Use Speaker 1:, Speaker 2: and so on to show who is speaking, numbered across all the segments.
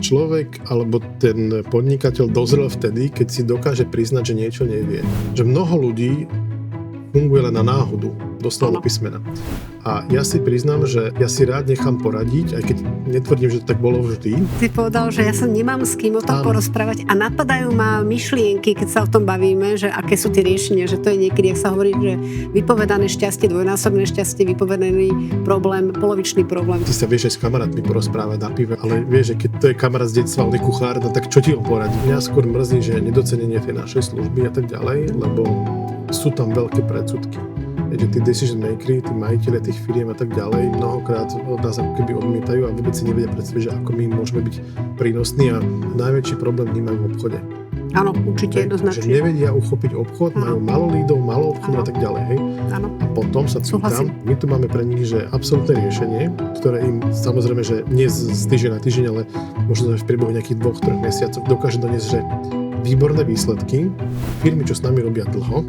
Speaker 1: človek alebo ten podnikateľ dozrel vtedy, keď si dokáže priznať, že niečo nevie. Že mnoho ľudí funguje len na náhodu, doslova do písmena. A ja si priznám, že ja si rád nechám poradiť, aj keď netvrdím, že to tak bolo vždy.
Speaker 2: Ty povedal, že ja sa nemám s kým o tom porozprávať a napadajú ma myšlienky, keď sa o tom bavíme, že aké sú tie riešenia, že to je niekedy, ak sa hovorí, že vypovedané šťastie, dvojnásobné šťastie, vypovedaný problém, polovičný problém.
Speaker 1: Ty sa vieš aj s kamarátmi porozprávať na pive, ale vieš, že keď to je kamarát z detstva, on je kuchár, no tak čo ti on poradí? Mňa skôr mrzí, že nedocenenie tej našej služby a tak ďalej, lebo sú tam veľké predsudky. Že tí decision makeri, tí majiteľe tých firiem a tak ďalej mnohokrát nás ako keby odmietajú a vôbec si nevedia predstaviť, že ako my môžeme byť prínosní a najväčší problém vnímajú v obchode.
Speaker 2: Áno, určite jednoznačne.
Speaker 1: Že nevedia uchopiť obchod, majú málo lídov, málo obchodu a tak ďalej, hej.
Speaker 2: Áno.
Speaker 1: A potom sa pýtam, my tu máme pre nich, že absolútne riešenie, ktoré im samozrejme, že nie z týždeň na týždeň, ale možno v priebehu nejakých 2-3 mesiacov dokáže doniesť, že výborné výsledky. Firmy, čo s nami robia dlho,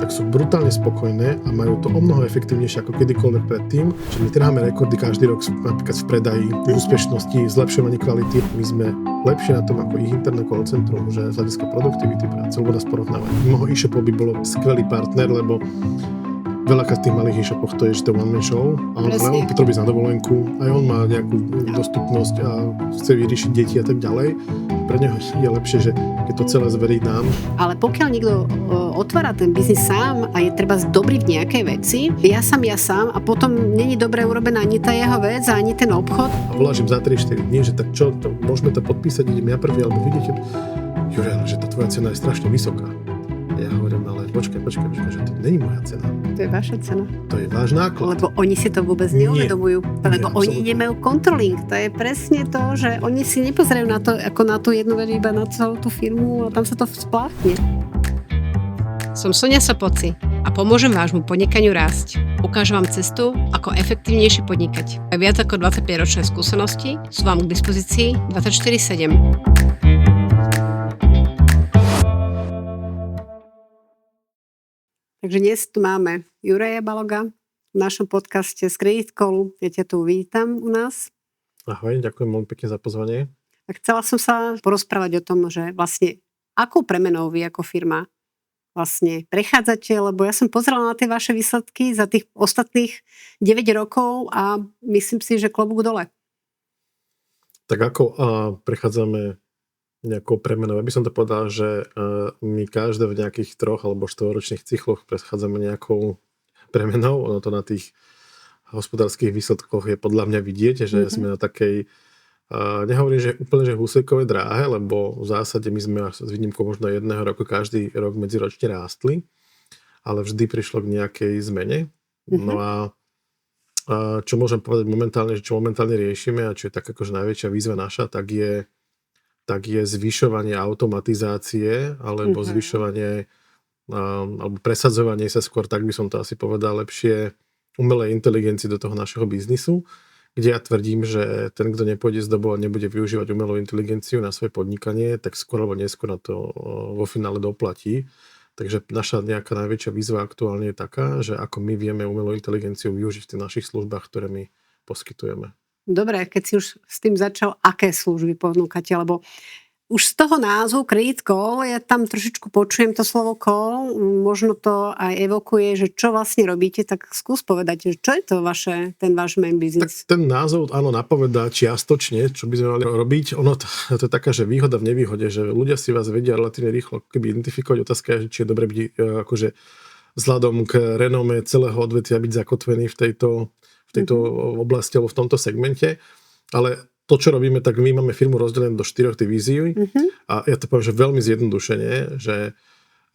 Speaker 1: tak sú brutálne spokojné a majú to omnoho efektívnejšie ako kedykoľvek predtým. Že my trháme rekordy každý rok napríklad v predaji, v úspešnosti, zlepšovaní kvality. My sme lepšie na tom ako ich interné call centrum, že z hľadiska produktivity práce, lebo nás porovnávať. Mnoho e-shopov by bolo skvelý partner, lebo veľakrát v tých malých e-shopoch to je ešte one-man show a on potrebuje na dovolenku, aj on má nejakú dostupnosť a chce vyriešiť deti a tak ďalej. Pre neho je lepšie, že keď to celé zverí nám.
Speaker 2: Ale pokiaľ niekto otvára ten biznis sám a je treba dobrý v nejakej veci, ja sám a potom není dobre urobená ani tá jeho vec a ani ten obchod.
Speaker 1: A voláš im za 3-4 dní, že tak čo, to, môžeme to podpísať, idem ja prvý, alebo vidíte, Juraj, že tá tvoja cena je strašne vysoká. Ja hovorím, ale počkaj, že to není moja cena.
Speaker 2: To je vaša cena.
Speaker 1: To je váš náklad.
Speaker 2: Lebo oni si to vôbec neuvedomujú. Lebo oni nemajú controlling. To je presne to, že oni si nepozerajú na to, ako na tú jednu vec, iba na celú tú firmu a tam sa to spláchne.
Speaker 3: Som Sonia Sopoci a pomôžem vášmu podnikaniu rásť. Ukážem vám cestu, ako efektívnejšie podnikať. A viac ako 25-ročné skúsenosti sú vám k dispozícii 24/7.
Speaker 2: Takže dnes tu máme Juraja Baloga v našom podcaste z Credit Callu. Ja ťa tu vítam u nás.
Speaker 1: Ahoj, ďakujem veľmi pekne za pozvanie.
Speaker 2: A chcela som sa porozprávať o tom, že vlastne akou premenou vy ako firma vlastne prechádzate, lebo ja som pozerala na tie vaše výsledky za tých ostatných 9 rokov a myslím si, že klobúk dole.
Speaker 1: Tak ako prechádzame nejakou premenou. Ja by som to povedal, že my každé v nejakých 3 alebo 4-ročných cykloch prechádzame nejakou premenou. Ono to na tých hospodárskych výsledkoch je podľa mňa vidieť, že sme na takej, nehovorím, že úplne že húsekovej dráhe, lebo v zásade my sme s výnimkou možno jedného roku každý rok medziročne rástli, ale vždy prišlo k nejakej zmene. No a čo môžem povedať momentálne, že čo momentálne riešime a čo je tak akože najväčšia výzva naša, tak je zvyšovanie automatizácie alebo zvyšovanie alebo presadzovanie sa skôr, tak by som to asi povedal, lepšie umelej inteligencii do toho našeho biznisu, kde ja tvrdím, že ten, kto nepôjde z dobou a nebude využívať umelú inteligenciu na svoje podnikanie, tak skôr alebo neskôr na to vo finále doplatí. Takže naša nejaká najväčšia výzva aktuálne je taká, že ako my vieme umelú inteligenciu využiť v tých našich službách, ktoré my poskytujeme.
Speaker 2: Dobre, keď si už s tým začal, aké služby ponúkate, lebo už z toho názvu Credit Call, ja tam trošičku počujem to slovo call, možno to aj evokuje, že čo vlastne robíte, tak skús povedať, že čo je to ten váš main business?
Speaker 1: Tak ten názov, áno, napovedá čiastočne, čo by sme mali robiť. Ono to je taká, že výhoda v nevýhode, že ľudia si vás vedia relatívne rýchlo keby identifikovať. Otázka je, či je dobre byť akože vzhľadom k renome celého odvetvia byť zakotvený v tejto oblasti alebo v tomto segmente. Ale to, čo robíme, tak my máme firmu rozdelenú do 4 divízií a ja to poviem, že veľmi zjednodušene, že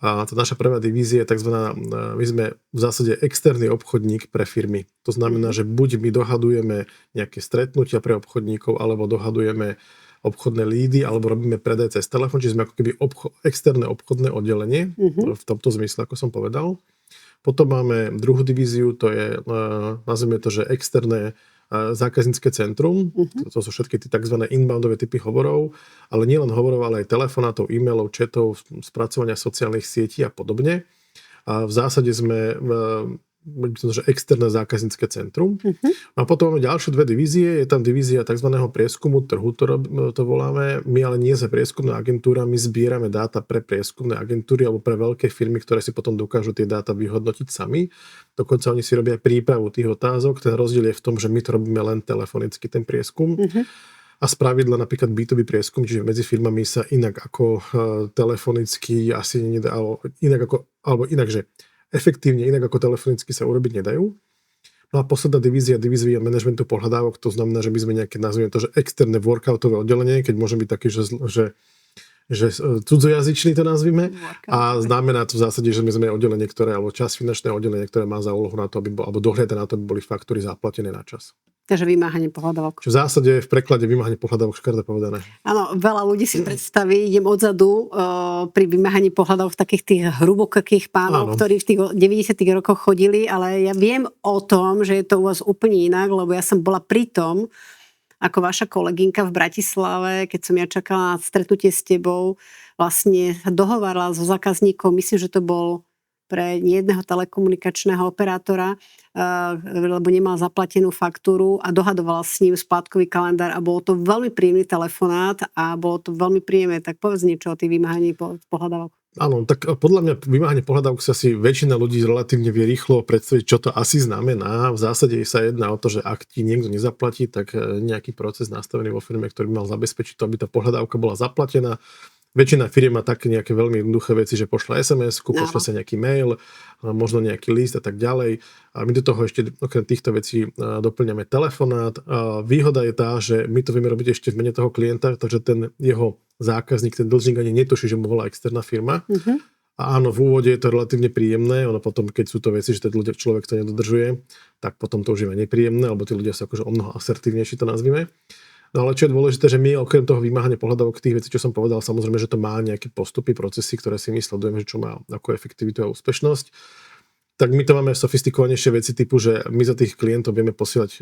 Speaker 1: tá naša prvá divízia je takzvaná, my sme v zásade externý obchodník pre firmy. To znamená, že buď my dohadujeme nejaké stretnutia pre obchodníkov, alebo dohadujeme obchodné lídy, alebo robíme predaj cez telefón, čiže sme ako keby externé obchodné oddelenie, v tomto zmysle, ako som povedal. Potom máme druhú divíziu, to je, nazveme to, že externé zákaznícke centrum, to sú všetky tie tzv. Inboundové typy hovorov, ale nielen hovorov, ale aj telefonátov, e-mailov, chatov, spracovania sociálnych sietí a podobne. A v zásade sme že externé zákaznícke centrum. A potom máme ďalšie dve divízie. Je tam divízia tzv. Prieskumu trhu, to voláme. My ale nie sme prieskumná agentúra, my zbierame dáta pre prieskumné agentúry alebo pre veľké firmy, ktoré si potom dokážu tie dáta vyhodnotiť sami. Dokonca oni si robia prípravu tých otázok. Ten rozdiel je v tom, že my to robíme len telefonicky, ten prieskum. A spravidla napríklad B2B prieskum, čiže medzi firmami sa inak ako telefonicky asi nedá, alebo inak, že efektívne inak ako telefonicky sa urobiť nedajú. No a posledná divízia manažmentu pohľadávok, to znamená, že my sme nejaké, nazvime to, že externé workoutové oddelenie, keď môžem byť taký, že cudzojazyčný to nazvime. A znamená to v zásade, že my sme oddelenie, ktoré, alebo čas finančné oddelenie, ktoré má za úlohu na to, alebo dohliada na to, aby boli faktúry zaplatené na čas.
Speaker 2: Takže vymáhanie pohľadávok.
Speaker 1: Čiže v zásade v preklade vymáhanie pohľadávok škaredé povedané.
Speaker 2: Áno, veľa ľudí si predstaví, idem odzadu pri vymáhaní pohľadávok takých tých hrubokakých pánov, ktorí v tých 90. rokoch chodili, ale ja viem o tom, že je to u vás úplne inak, lebo ja som bola pri tom, ako vaša kolegynka v Bratislave, keď som ja čakala na stretnutie s tebou, vlastne dohovárala so zákazníkom, myslím, že to bol pre jedného telekomunikačného operátora, lebo nemal zaplatenú faktúru a dohadovala s ním splátkový kalendár a bolo to veľmi príjemný telefonát a bolo to veľmi príjemné. Tak povedz niečo o tých vymáhaní pohľadávok.
Speaker 1: Áno, tak podľa mňa vymáhanie pohľadávok sa si väčšina ľudí relatívne vie rýchlo predstaviť, čo to asi znamená. V zásade sa jedná o to, že ak ti niekto nezaplatí, tak nejaký proces nastavený vo firme, ktorý by mal zabezpečiť to, aby tá pohľadávka bola zaplatená. Väčšina firiem má také nejaké veľmi jednoduché veci, že pošle SMS-ku, pošle sa nejaký mail, možno nejaký list a tak ďalej. A my do toho ešte okrem týchto vecí doplňame telefonát. Výhoda je tá, že my to vieme robiť ešte v mene toho klienta, takže ten jeho zákazník, ten dlžník ani netuší, že mu volá externá firma. A áno, v úvode je to relatívne príjemné, ono potom, keď sú to veci, že ten človek to nedodržuje, tak potom to už je nepríjemné, alebo tí ľudia sú akože omnoho asertívnejší, to nazvime. No ale čo je dôležité, že my okrem toho vymáhania pohľadávok tých vecí, čo som povedal, samozrejme, že to má nejaké postupy, procesy, ktoré si my sledujeme, že čo má akú efektivitu a úspešnosť. Tak my to máme sofistikovanejšie veci typu, že my za tých klientov vieme posielať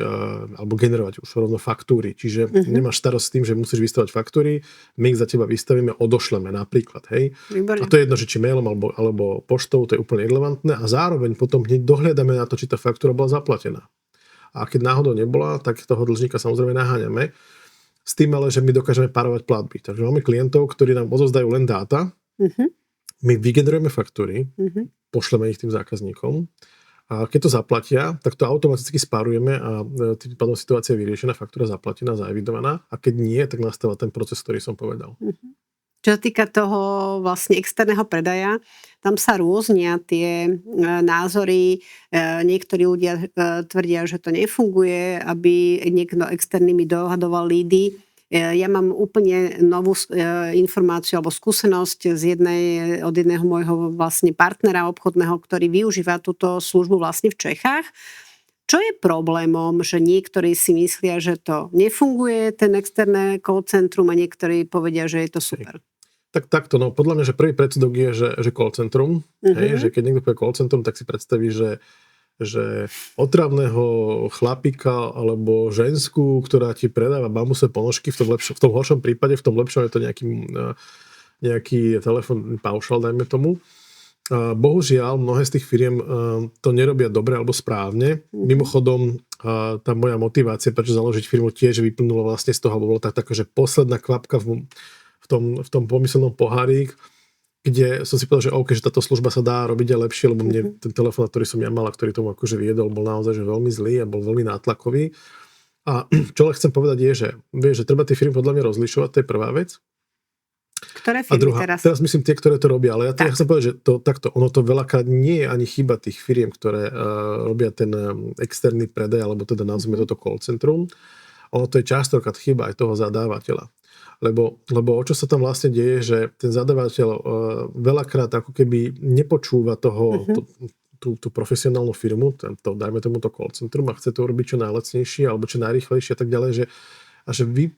Speaker 1: alebo generovať už rovno faktúry. Čiže nemáš starosť s tým, že musíš vystavať faktúry, my ich za teba vystavíme, odošleme napríklad. Hej? A to je jedno, že či mailom alebo poštou, to je úplne irrelevantné a zároveň potom hneď dohliadame na to, či tá faktúra bola zaplatená. A keď náhodou nebola, tak toho dlžníka samozrejme naháňame. S tým ale, že my dokážeme párovať platby. Takže máme klientov, ktorí nám odovzdajú len dáta, my vygenerujeme faktúry, pošleme ich tým zákazníkom a keď to zaplatia, tak to automaticky spárujeme a tým pádom situácia je vyriešená, faktúra zaplatená, zaevidovaná a keď nie, tak nastáva ten proces, ktorý som povedal.
Speaker 2: Čo sa týka toho vlastne externého predaja, tam sa rôznia tie názory. Niektorí ľudia tvrdia, že to nefunguje, aby niekto externými dohadoval lídy. Ja mám úplne novú informáciu alebo skúsenosť od jedného môjho vlastne partnera obchodného, ktorý využíva túto službu vlastne v Čechách. Čo je problémom, že niektorí si myslia, že to nefunguje, ten externé call centrum a niektorí povedia, že je to super?
Speaker 1: Tak takto, no podľa mňa, že prvý predsudok je, že call centrum, hej, že keď niekto povie call centrum, tak si predstaví, že otravného chlapika alebo ženskú, ktorá ti predáva bambusové ponožky, v tom horšom prípade, v tom lepšom je to nejaký telefónny paušal, dajme tomu. Bohužiaľ, mnohé z tých firiem to nerobia dobre alebo správne. Mimochodom, tá moja motivácia, prečo založiť firmu, tiež vyplnula vlastne z toho, alebo bola taká, že posledná kvapka v tom pomyselnom pohári, kde som si povedal, že OK, že táto služba sa dá robiť aj lepšie, lebo mne ten telefón, ktorý som ja mal a ktorý tomu akože viedol, bol naozaj že veľmi zlý a bol veľmi nátlakový. A čo len chcem povedať je, že treba tie firmy podľa mňa rozlišovať, to je prvá vec.
Speaker 2: Ktoré firmy
Speaker 1: a druhá, teraz myslím tie, ktoré to robia, ale ja chcem povedať, že ono to veľakrát nie je ani chyba tých firiem, ktoré robia ten externý predaj, alebo teda nazvime toto call centrum. Ono to je častokrát chyba aj toho zadávateľa. Lebo o čo sa tam vlastne deje, že ten zadávateľ veľakrát ako keby nepočúva tú profesionálnu firmu, dajme tomu to call centrum a chce to urobiť čo najlacnejšie alebo čo najrýchlejšie a tak ďalej, že vy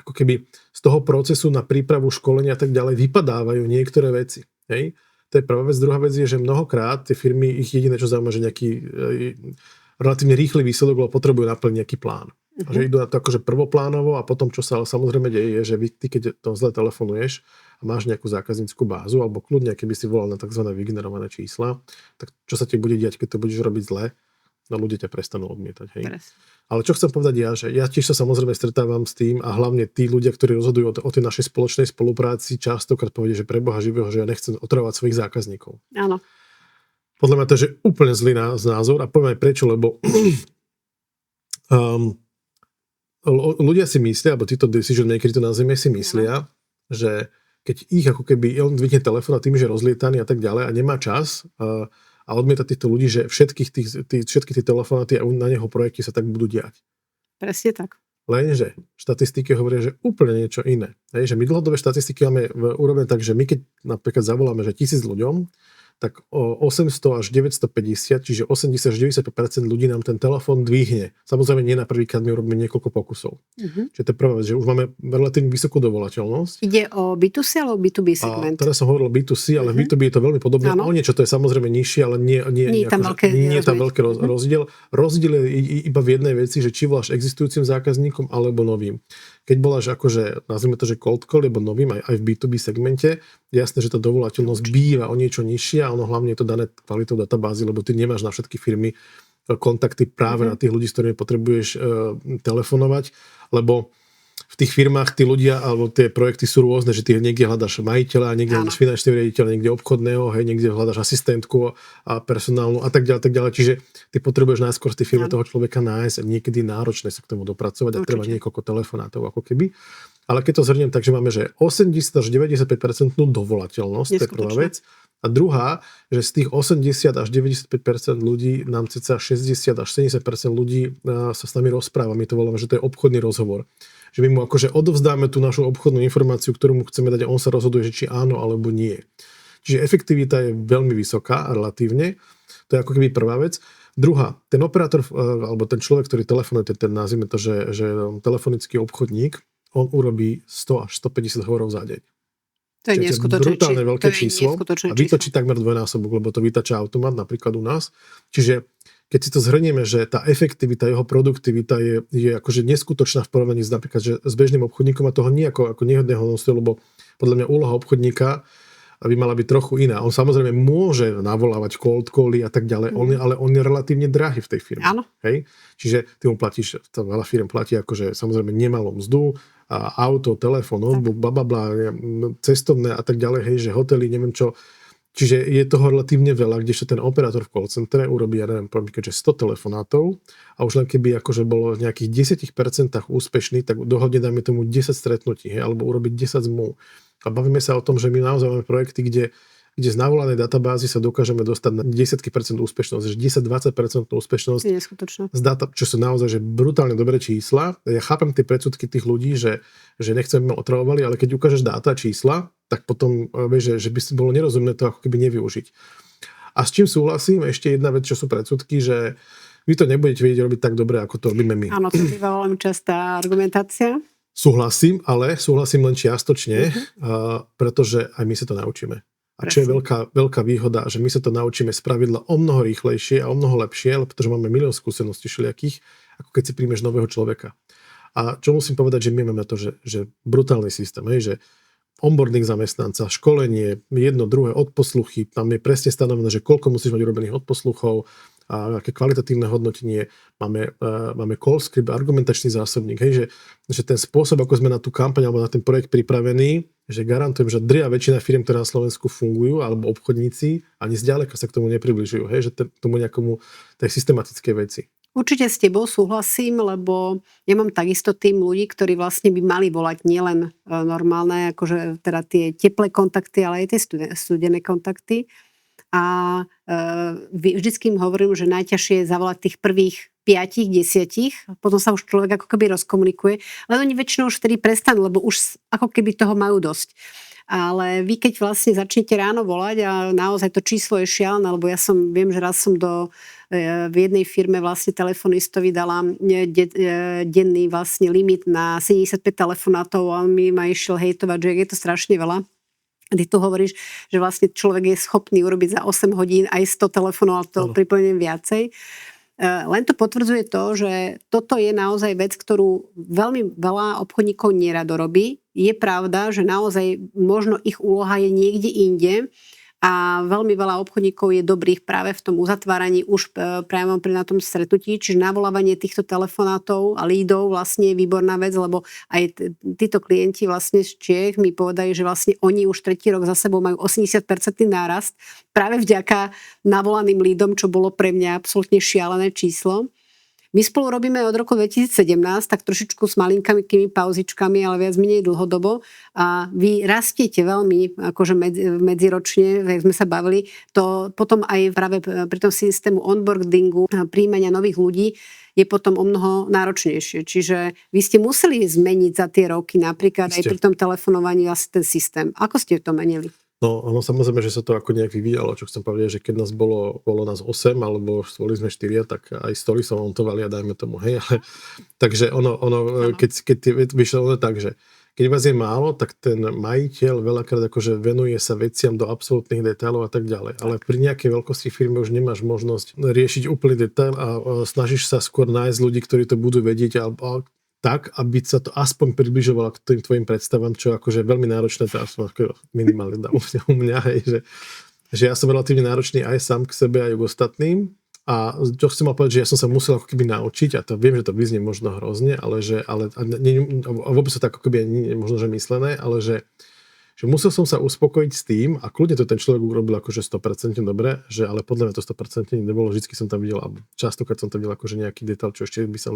Speaker 1: ako keby z toho procesu na prípravu školenia a tak ďalej vypadávajú niektoré veci. Hej? To je prvá vec. Druhá vec je, že mnohokrát tie firmy, ich jediné čo zaujíma, že nejaký relatívne rýchly výsledok, lebo potrebujú naplniť nejaký plán. Že idú na to akože prvoplánovo a potom, čo sa ale samozrejme deje, je, že ty, keď to zle telefonuješ a máš nejakú zákaznícku bázu, alebo kľudne, keby si volal na tzv. Vygenerované čísla, tak čo sa ti bude diať, keď to budeš robiť zle? No ľudia ťa prestanú odmietať. Hej? Ale čo chcem povedať ja, že ja tiež sa samozrejme stretávam s tým a hlavne tí ľudia, ktorí rozhodujú o tej našej spoločnej spolupráci, častokrát povedia, že pre Boha živého, že ja nechcem otravovať svojich zákazníkov.
Speaker 2: Áno.
Speaker 1: Podľa mňa to je úplne zlý názor a poviem aj prečo, lebo ľudia si myslia, alebo títo decision makeri to nazvime si myslia, že keď ich ako keby on dvihne telefón a tým, že je rozlietaný a tak ďalej a nemá čas a odmieta týchto ľudí, že všetky tie telefónaty a na neho projekty sa tak budú diať.
Speaker 2: Presne tak.
Speaker 1: Lenže štatistiky hovoria, že úplne niečo iné. Hej, že my dlhodobé štatistiky máme urobené tak, že my keď napríklad zavoláme, že 1000 ľuďom, tak 800 až 950, čiže 80 až 95% ľudí nám ten telefón dvihne. Samozrejme nie na prvýkrát, my urobíme niekoľko pokusov. Čiže to je prvá vec, že už máme relatívne vysokú dovolateľnosť.
Speaker 2: Ide o B2C alebo B2B segment?
Speaker 1: A teraz som hovoril B2C, ale B2B je to veľmi podobné. O niečo to je samozrejme nižšie, ale nie je tam veľký rozdiel. Rozdiel je iba v jednej veci, že či voláš existujúcim zákazníkom alebo novým. Keď voláš akože, nazvime to, že cold call, alebo novým aj v B2B segmente, jasné, že tá dovolateľnosť býva o niečo nižšia, ono hlavne je to dané kvalitou databázy, lebo ty nemáš na všetky firmy kontakty práve na tých ľudí, s ktorými potrebuješ telefonovať, lebo v tých firmách tí ľudia, alebo tie projekty sú rôzne, že ty niekde hľadaš majiteľa, niekde hľadaš finančného riaditeľa, niekde obchodného, hej, niekde hľadaš asistentku a personálnu a tak ďalej. Čiže ty potrebuješ najskôr z tej firmy toho človeka nájsť a niekedy náročné sa k tomu dopracovať a treba niekoľko telefonátov ako keby. Ale keď to zhrniem, takže máme, že 80 až 95% dovolateľnosť, to je prvá vec. A druhá, že z tých 80 až 95% ľudí nám cca 60 až 70% ľudí sa s nami rozpráva. My to voláme, že to je obchodný rozhovor. Že my mu akože odovzdáme tú našu obchodnú informáciu, ktorú mu chceme dať a on sa rozhoduje, že či áno alebo nie. Čiže efektivita je veľmi vysoká relatívne. To je ako keby prvá vec. Druhá, ten operátor alebo ten človek, ktorý telefonuje, ten nazvime to, že telefonický obchodník, on urobí 100 až 150 hovorov za deň.
Speaker 2: To je neskutočné
Speaker 1: brutálne veľké číslo a vytočí takmer dvojnásobok, lebo to vytača automat napríklad u nás. Čiže keď si to zhrnieme, že tá efektivita, jeho produktivita je akože neskutočná v porovnaní s napríklad že s bežným obchodníkom a toho nie ako nehodného nostu, lebo podľa mňa úloha obchodníka by mala byť trochu iná. On samozrejme môže navolávať cold cally a tak ďalej, ale on je relatívne drahý v tej firme.
Speaker 2: Áno.
Speaker 1: Hej? Čiže ty mu platíš, veľa firm platí akože samozrejme nemalú mzdu, a auto, telefón, notebook, blablabla, cestovné a tak ďalej, hej, že hotely, neviem čo. Čiže je toho relatívne veľa, kdežto ten operátor v call centre urobí, ja neviem, keďže 100 telefonátov a už len keby akože bolo v nejakých 10% úspešný, tak dohodne dáme tomu 10 stretnutí, hej, alebo urobiť 10 zmluv. A bavíme sa o tom, že my naozaj máme projekty, kde z navolanej databázy sa dokážeme dostať na 10% úspešnosť, že 10-20% úspešnosť z data, čo sú naozaj že brutálne dobré čísla. Ja chápem tie predsudky tých ľudí, že nechceme otravovali, ale keď ukážeš dáta, čísla, tak potom vieš, že by si bolo nerozumné to ako keby nevyužiť. A s čím súhlasím, ešte jedna vec, čo sú predsudky, že vy to nebudete vedieť robiť tak dobre, ako to robíme my.
Speaker 2: Áno, to býva veľmi častá argumentácia.
Speaker 1: Súhlasím, ale súhlasím len čiastočne, pretože aj my sa to naučíme. A čo je veľká výhoda, že my sa to naučíme spravidla o mnoho rýchlejšie a o mnoho lepšie, pretože máme milión skúseností všelijakých, ako keď si príjmeš nového človeka. A čo musím povedať, že my máme to, že brutálny systém, že onboarding zamestnanca, školenie, jedno, druhé, odposluchy, tam je presne stanovené, že koľko musíš mať urobených odposluchov a aké kvalitatívne hodnotenie. Máme call script, argumentačný zásobník, že ten spôsob, ako sme na tú kampaň alebo na ten projekt pripravení, že garantujem, že drvivá väčšina firiem, ktoré na Slovensku fungujú, alebo obchodníci, ani zďaleka sa k tomu nepribližujú, že tomu nejakomu tej systematickej veci.
Speaker 2: Určite s tebou súhlasím, lebo ja mám takisto tým ľudí, ktorí vlastne by mali volať nielen normálne, akože teda tie teplé kontakty, ale aj tie studené kontakty. A vždycky im hovorím, že najťažšie je zavolať tých prvých 5-10, potom sa už človek ako keby rozkomunikuje, ale oni väčšinou už vtedy prestanú, lebo už ako keby toho majú dosť. Ale vy keď vlastne začnete ráno volať a naozaj to číslo je šialené, lebo ja viem, že raz som v jednej firme vlastne telefonistovi dala denný vlastne limit na 75 telefonátov a on mi ma išiel hejtovať, že je to strašne veľa. Ty tu hovoríš, že vlastne človek je schopný urobiť za 8 hodín aj 100 telefonov, ale to pripomínam viacej. Len to potvrdzuje to, že toto je naozaj vec, ktorú veľmi veľa obchodníkov nerado robí. Je pravda, že naozaj možno ich úloha je niekde inde a veľmi veľa obchodníkov je dobrých práve v tom uzatváraní už priamo na tom stretnutí, čiže navolávanie týchto telefonátov a lídov vlastne je výborná vec, lebo aj títo klienti vlastne z Čiech mi povedajú, že vlastne oni už tretí rok za sebou majú 80% nárast práve vďaka navolaným lídom, čo bolo pre mňa absolútne šialené číslo. My spolu robíme od roku 2017, tak trošičku s malinkými pauzičkami, ale viac menej dlhodobo. A vy rastiete veľmi, akože medziročne, jak sme sa bavili, to potom aj práve pri tom systému onboardingu, príjmania nových ľudí, je potom o mnoho náročnejšie. Čiže vy ste museli zmeniť za tie roky napríklad aj pri tom telefonovaní asi ten systém. Ako ste to menili?
Speaker 1: No, samozrejme, že sa to ako nejak vyvíjalo, čo chcem povedať, že keď nás bolo nás 8, alebo boli sme 4, tak aj stoly sa montovali a dajme tomu, hej, ale takže keď vyšlo tak, že keď vás je málo, tak ten majiteľ veľakrát akože venuje sa veciam do absolútnych detailov a tak ďalej, ale pri nejakej veľkosti firmy už nemáš možnosť riešiť úplný detail a snažíš sa skôr nájsť ľudí, ktorí to budú vedieť alebo tak, aby sa to aspoň približovalo k tým tvojim predstavám, čo akože veľmi náročné, to ako minimálne u mňa, hej, že ja som relatívne náročný aj sám k sebe, aj k ostatným. A čo chcem mal povedať, že ja som sa musel ako keby naučiť, a to viem, že to vyznie možno hrozne, a vôbec to tak ako keby nie je možno, že myslené, ale že musel som sa uspokojiť s tým, a kľudne to ten človek urobil akože 100% dobre, že ale podľa mňa to 100% nebolo, vždycky som tam videl, alebo častokrát som tam videl akože nejaký detail, čo ešte by sa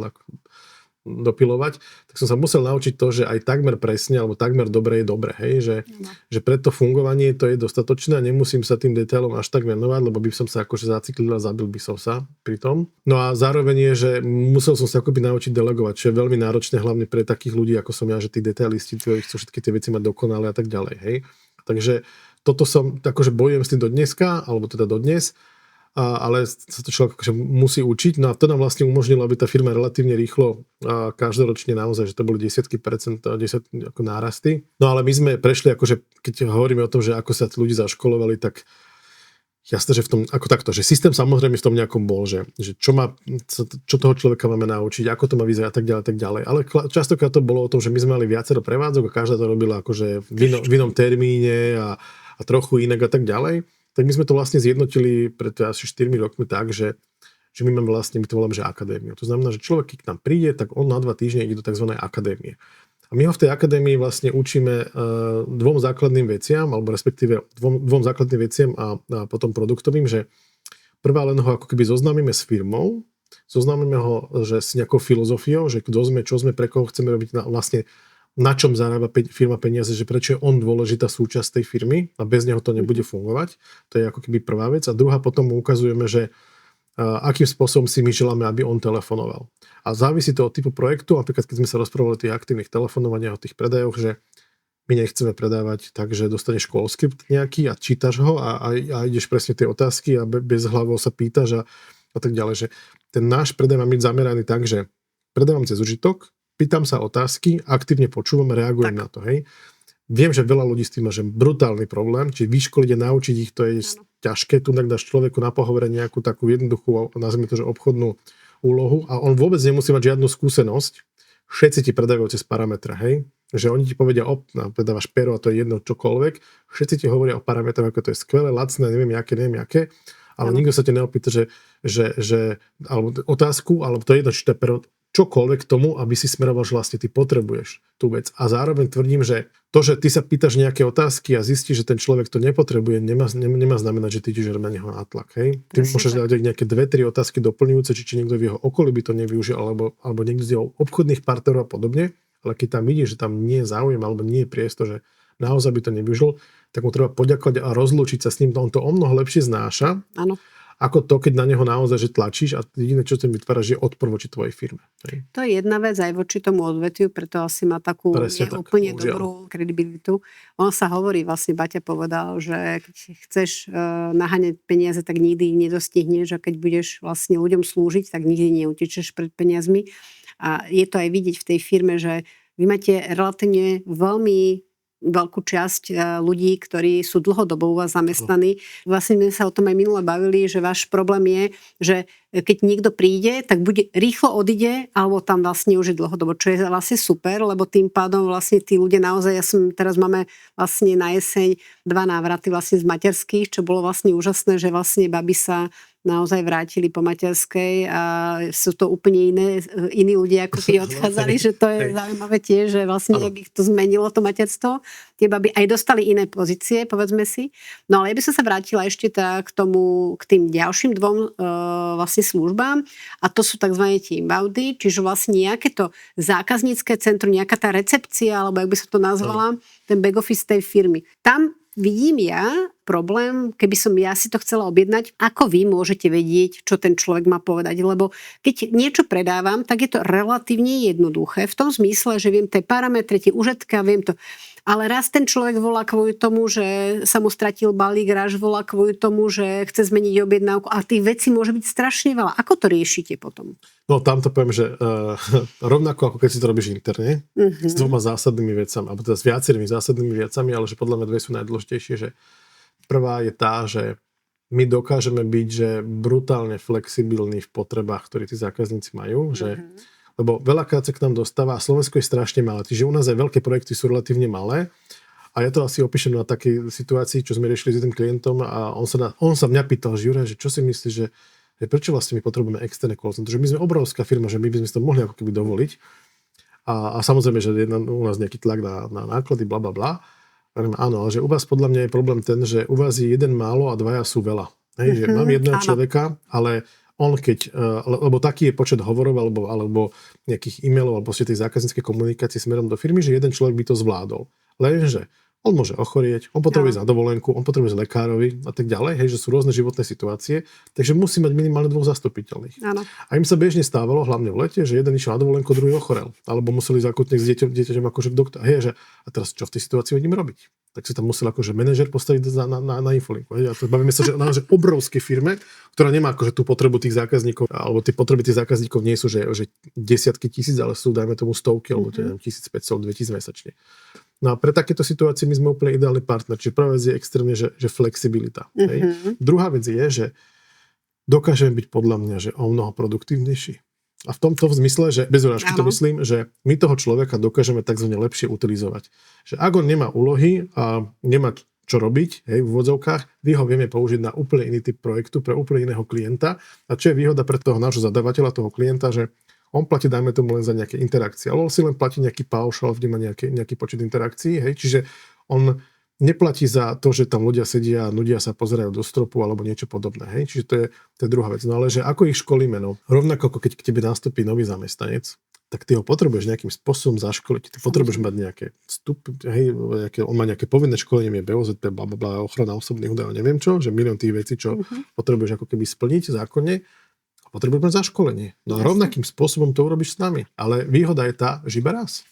Speaker 1: dopilovať, tak som sa musel naučiť to, že aj takmer presne alebo takmer dobre je dobre, hej, že pre to fungovanie to je dostatočné a nemusím sa tým detailom až tak venovať, lebo by som sa akože zaciklil a zabil by som sa pri tom. No a zároveň je, že musel som sa akoby naučiť delegovať, čo je veľmi náročné hlavne pre takých ľudí ako som ja, že tí detailisti chcú všetky tie veci mať dokonalé a tak ďalej, hej. Takže toto som akože bojujem s tým do dneska, alebo teda dodnes. Ale sa to človek akože musí učiť. No a to nám vlastne umožnilo, aby tá firma relatívne rýchlo každoročne naozaj, že to boli desiatky percent, 10 ako nárasty. No ale my sme prešli, akože keď hovoríme o tom, že ako sa tí ľudí zaškolovali, tak jasné, že v tom, ako takto, že systém samozrejme v tom nejakom bol, že čo toho človeka máme naučiť, ako to má vyzerať a tak ďalej. Ale častokrát to bolo o tom, že my sme mali viacero prevádzok a každá to robila akože v inom termíne a trochu inak a tak ďalej. Tak my sme to vlastne zjednotili pred asi 4 rokmi tak, že my máme vlastne, my to voláme, že akadémiu. To znamená, že človek, keď k nám príde, tak on na 2 týždne ide do tzv. Akadémie. A my ho v tej akadémii vlastne učíme dvom základným veciam, alebo respektíve dvom základným veciam a potom produktovým, že prvá len ho ako keby zoznámime s firmou, zoznámime ho že s nejakou filozofiou, že kto sme, čo sme, pre koho chceme robiť vlastne na čom zarába firma peniaze, že prečo je on dôležitá súčasť tej firmy a bez neho to nebude fungovať. To je ako keby prvá vec. A druhá potom mu ukazujeme, že akým spôsobom si my želáme, aby on telefonoval. A závisí to od typu projektu. Napríklad, keď sme sa rozprávali o tých aktívnych telefonovaniach, o tých predajoch, že my nechceme predávať tak, že dostaneš call script nejaký a čítaš ho a ideš presne tie otázky a bez hlavou sa pýtaš a tak ďalej. Že ten náš predaj má byť zameraný tak, že predávam cez užitok, pýtam sa otázky, aktívne počúvam, reagujem na to, hej. Viem, že veľa ľudí s tým má že brutálny problém, čiže vyškoliť a naučiť ich, to je ťažké, tu tak dáš človeku na pohovore nejakú takú jednoduchú, nazvime to, že obchodnú úlohu a on vôbec nemusí mať žiadnu skúsenosť. Všetci ti predávajú cez parametre, hej. Že oni ti povedia, predávaš pero a to je jedno čokoľvek, všetci ti hovoria o parametroch, ako to je skvelé, lacné, neviem aké, ale nikto sa ti neopýta, že alebo otázku, alebo to je jedno, či to je pero, čokoľvek k tomu, aby si smeroval, že vlastne ty potrebuješ tú vec. A zároveň tvrdím, že to, že ty sa pýtaš nejaké otázky a zistíš, že ten človek to nepotrebuje, nemá znamenať, že ty ideš na neho nátlak. Hej? Ty môžeš dať nejaké 2-3 otázky doplňujúce, či niekto v jeho okolí by to nevyužil, alebo niekto z jeho obchodných partnerov a podobne. Ale keď tam vidíš, že tam nie je záujem alebo nie je priestor, že naozaj by to nevyužil, tak mu treba poďakovať a rozlúčiť sa s ním. On to o mnoho lepšie znáša.
Speaker 2: Áno.
Speaker 1: Ako to, keď na neho naozaj že tlačíš a jediné, čo tým vytváraš, je odpor voči tvojej firme. Hej.
Speaker 2: To je jedna vec aj voči tomu odvetiu, preto asi má takú úplne dobrú kredibilitu. On sa hovorí, vlastne Baťa povedal, že keď chceš naháňať peniaze, tak nikdy ich nedostihneš a keď budeš vlastne ľuďom slúžiť, tak nikdy neutečeš pred peniazmi. A je to aj vidieť v tej firme, že vy máte relatívne veľmi veľkú časť ľudí, ktorí sú dlhodobo u vás zamestnaní. Vlastne my sa o tom aj minule bavili, že váš problém je, že keď niekto príde, tak buď rýchlo odíde, alebo tam vlastne už je dlhodobo, čo je vlastne super, lebo tým pádom vlastne tí ľudia naozaj, teraz máme vlastne na jeseň 2 návraty vlastne z materských, čo bolo vlastne úžasné, že vlastne baby sa naozaj vrátili po materskej a sú to úplne iní ľudia, ako keď odchádzali, že to je zaujímavé tiež, že vlastne jak ich to zmenilo, to materstvo. Tie baby aj dostali iné pozície, povedzme si. No ale ja by som sa vrátila ešte k tým ďalším 2 vlastne službám a to sú tzv. Teambouty, čiže vlastne nejaké to zákaznícke centrum, nejaká tá recepcia, alebo jak by sa to nazvala, ten back office tej firmy. Tam vidím ja problém, keby som ja si to chcela objednať, ako vy môžete vedieť, čo ten človek má povedať, lebo keď niečo predávam, tak je to relatívne jednoduché, v tom zmysle, že viem tie parametre, tie užetka, viem to. Ale raz ten človek volá kvôli tomu, že sa mu stratil balík, raz volá kvôli tomu, že chce zmeniť objednávku a tých vecí môže byť strašne veľa. Ako to riešite potom?
Speaker 1: No tam to poviem, že rovnako ako keď si to robíš interne, s 2 zásadnými vecami, alebo teda s viacerými zásadnými vecami, ale že podľa mňa 2 sú najdôležitejšie, že prvá je tá, že my dokážeme byť, že brutálne flexibilní v potrebách, ktoré tí zákazníci majú, že lebo veľakrát sa k nám dostáva a Slovensko je strašne malé. Čiže u nás aj veľké projekty sú relatívne malé. A ja to asi opíšem na takej situácii, čo sme riešili s jedným klientom a on sa mňa pýtal, že Juraj, že čo si myslíš, že prečo vlastne my potrebujeme externé call center? Že my sme obrovská firma, že my by sme si to mohli ako keby dovoliť. A samozrejme, že je u nás nejaký tlak na náklady, blablabla. Áno, ale že u vás podľa mňa je problém ten, že u vás je jeden málo a 2 sú veľa. Hej, že mám jedného človeka, ale on lebo taký je počet hovorov alebo nejakých e-mailov alebo tej zákazníckej komunikácie smerom do firmy, že jeden človek by to zvládol. Lenže on môže ochorieť, on potrebuje ísť na dovolenku, on potrebuje ísť lekárovi a tak ďalej, hej, že sú rôzne životné situácie, takže musí mať minimálne 2 zastupiteľných.
Speaker 2: Áno.
Speaker 1: A im sa bežne stávalo, hlavne v lete, že jeden išiel na dovolenku, druhý ochorel, alebo museli ísť akutne s dieťaťom akože k doktoru. Hej, že a teraz čo v tej situácii ideme robiť? Tak si tam musel akože manažer postaviť na infolinku. Hej, a to bavíme sa, že na obrovskej firme, ktorá nemá akože tú potrebu tých zákazníkov, alebo tie potreby tých zákazníkov nie sú, že desiatky tisíc, ale sú, dajme tomu, stovky, alebo 1500, 2000 mesačne. No a pre takéto situácie my sme úplne ideálny partner. Čiže prvá vec je extrémne, že flexibilita. Hej. Druhá vec je, že dokážeme byť podľa mňa, že o mnoho produktívnejší. A v tomto zmysle, že bez urážky to myslím, že my toho človeka dokážeme takzvané lepšie utilizovať. Že ak on nemá úlohy a nemá čo robiť, hej, v úvodzovkách, my ho vieme použiť na úplne iný typ projektu pre úplne iného klienta. A čo je výhoda pre toho nášho zadávateľa, toho klienta, že on platí, dajme tomu, len za nejaké interakcie, ale on si len platí nejaký paušal, kde má nejaký počet interakcií, hej, čiže on neplatí za to, že tam ľudia sedia a nudia sa, pozerajú do stropu alebo niečo podobné, hej, čiže to je druhá vec. No ale že ako ich školíme, no, rovnako ako keď k tebe nastúpi nový zamestnanec, tak ty ho potrebuješ nejakým spôsobom zaškoliť, ty potrebuješ mať nejaké hej, on má nejaké povinné školenie, je BOZP, blablabla, ochrana osobných údajov, neviem čo, že milión tých vecí, čo potrebuješ ako keby splniť zákonne. Potrebujeme zaškolenie. No a rovnakým spôsobom to urobíš s nami. Ale výhoda je tá, že iba raz.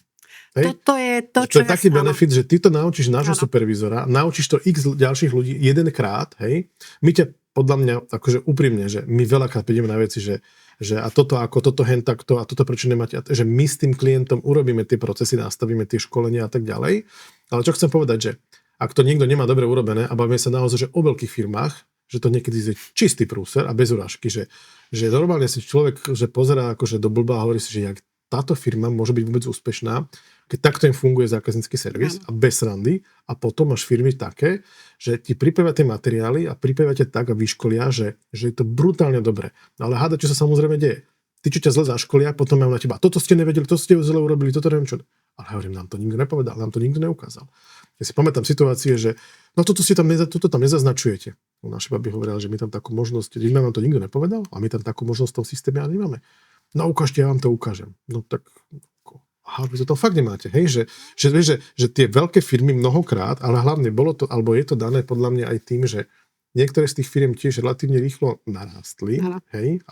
Speaker 1: Hej?
Speaker 2: Toto je to,
Speaker 1: čo je taký benefit, že ty to naučíš nášho supervízora, naučíš to x ďalších ľudí jedenkrát, hej. My ťa, podľa mňa, akože úprimne, že my veľakrát prídeme na veci, že a toto ako, toto hen takto a toto prečo nemáte, že my s tým klientom urobíme tie procesy, nastavíme tie školenia a tak ďalej. Ale čo chcem povedať, že ak to niekto nemá dobre urobené a bavíme sa naozaj, že o veľkých firmách, že to niekedy je čistý prúser a bez urážky, že normálne si človek že pozerá akože do blba a hovorí si, že jak táto firma môže byť vôbec úspešná, keď takto im funguje zákaznícky servis a bez randy a potom máš firmy také, že ti pripravia tie materiály a pripravia ťa tak a vyškolia, že je to brutálne dobre. Ale háda, čo sa samozrejme deje. Tí, čo ťa zle zaškolia, potom majú na teba. Toto ste nevedeli, toto ste zle urobili, toto neviem čo. Ale hovorím, nám to nikto nepovedal, nám to nikto neukázal. Ja si pamätám situácie, že no toto tam nezaznačujete. Naši babi hovorili, že my tam takú možnosť, nám to nikto nepovedal a my tam takú možnosť v tom systéme ale nemáme. No ukážte, ja vám to ukážem. No tak, aha, vy to tam fakt nemáte. Hej, že tie veľké firmy mnohokrát, ale hlavne bolo to, alebo je to dané podľa mňa aj tým, že niektoré z tých firm tiež relatívne rýchlo narástli, hej,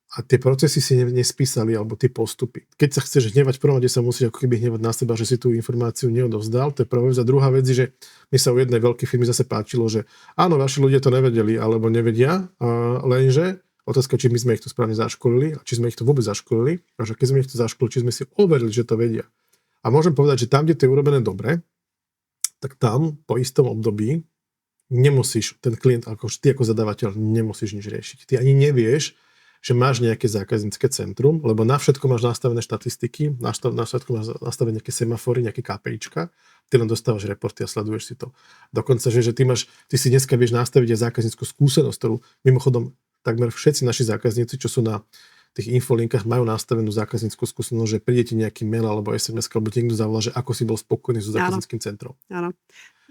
Speaker 1: a tie procesy si nespísali, alebo tie postupy. Keď sa chceš hnevať, v prvom rade sa musíš ako keby hnevať na seba, že si tú informáciu neodovzdal. To je prvá vec. A druhá vec je, že mi sa u jednej veľkej firmy zase páčilo, že áno, vaši ľudia to nevedeli, alebo nevedia, lenže otázka, či my sme ich to správne zaškolili, a či sme ich to vôbec zaškolili, a že keď sme ich to zaškolili, či sme si overili, že to vedia. A môžem povedať, že tam, kde to je urobené dobre, tak tam po istom období nemusíš, ten klient, ty ako zadávateľ, nemusíš nič riešiť. Ty ani nevieš, že máš nejaké zákaznícke centrum, lebo na všetko máš nastavené štatistiky, na všetko máš nastavené nejaké semafory, nejaké KPIčka, ty len dostávaš reporty a sleduješ si to. Dokonca, že ty si dneska vieš nastaviť aj zákaznícku skúsenosť, ktorú mimochodom takmer všetci naši zákazníci, čo sú na tých infolinkách, majú nastavenú zákaznícku skúsenosť, že príde ti nejaký mail alebo SMS, alebo ti niekto zavolá, že ako si bol spokojný so zákazníckým centrom.
Speaker 2: Áno.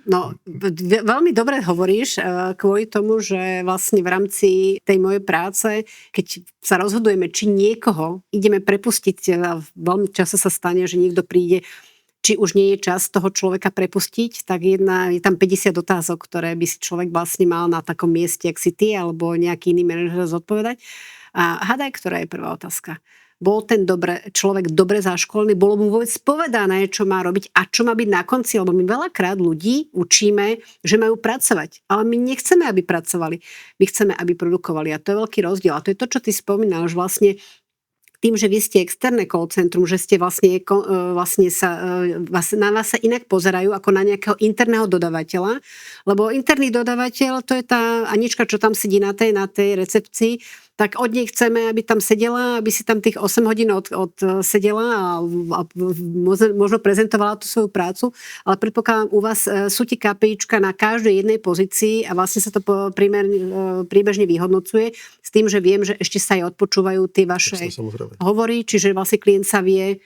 Speaker 2: No, veľmi dobre hovoríš kvôli tomu, že vlastne v rámci tej mojej práce, keď sa rozhodujeme, či niekoho ideme prepustiť, a veľmi často sa stane, že niekto príde, či už nie je čas toho človeka prepustiť, tak je tam 50 otázok, ktoré by si človek vlastne mal na takom mieste, jak si ty, alebo nejaký iný manažer zodpovedať. A hádaj, ktorá je prvá otázka. Bol ten človek dobre zaškolený, bolo mu vôbec povedané, čo má robiť a čo má byť na konci, lebo my veľakrát ľudí učíme, že majú pracovať. Ale my nechceme, aby pracovali. My chceme, aby produkovali. A to je veľký rozdiel. A to je to, čo ty spomínal, že vlastne tým, že vy ste externé call centrum, že ste vlastne na vás sa inak pozerajú ako na nejakého interného dodavateľa, lebo interný dodavateľ, to je tá Anička, čo tam sedí na tej recepcii, tak od nej chceme, aby tam sedela, aby si tam tých 8 hodín odsedela a možno prezentovala tú svoju prácu, ale predpokladám, u vás sú tie KPIčka na každej jednej pozícii a vlastne sa to priebežne vyhodnocuje s tým, že viem, že ešte sa aj odpočúvajú tie vaše hovory, čiže vlastne klient sa vie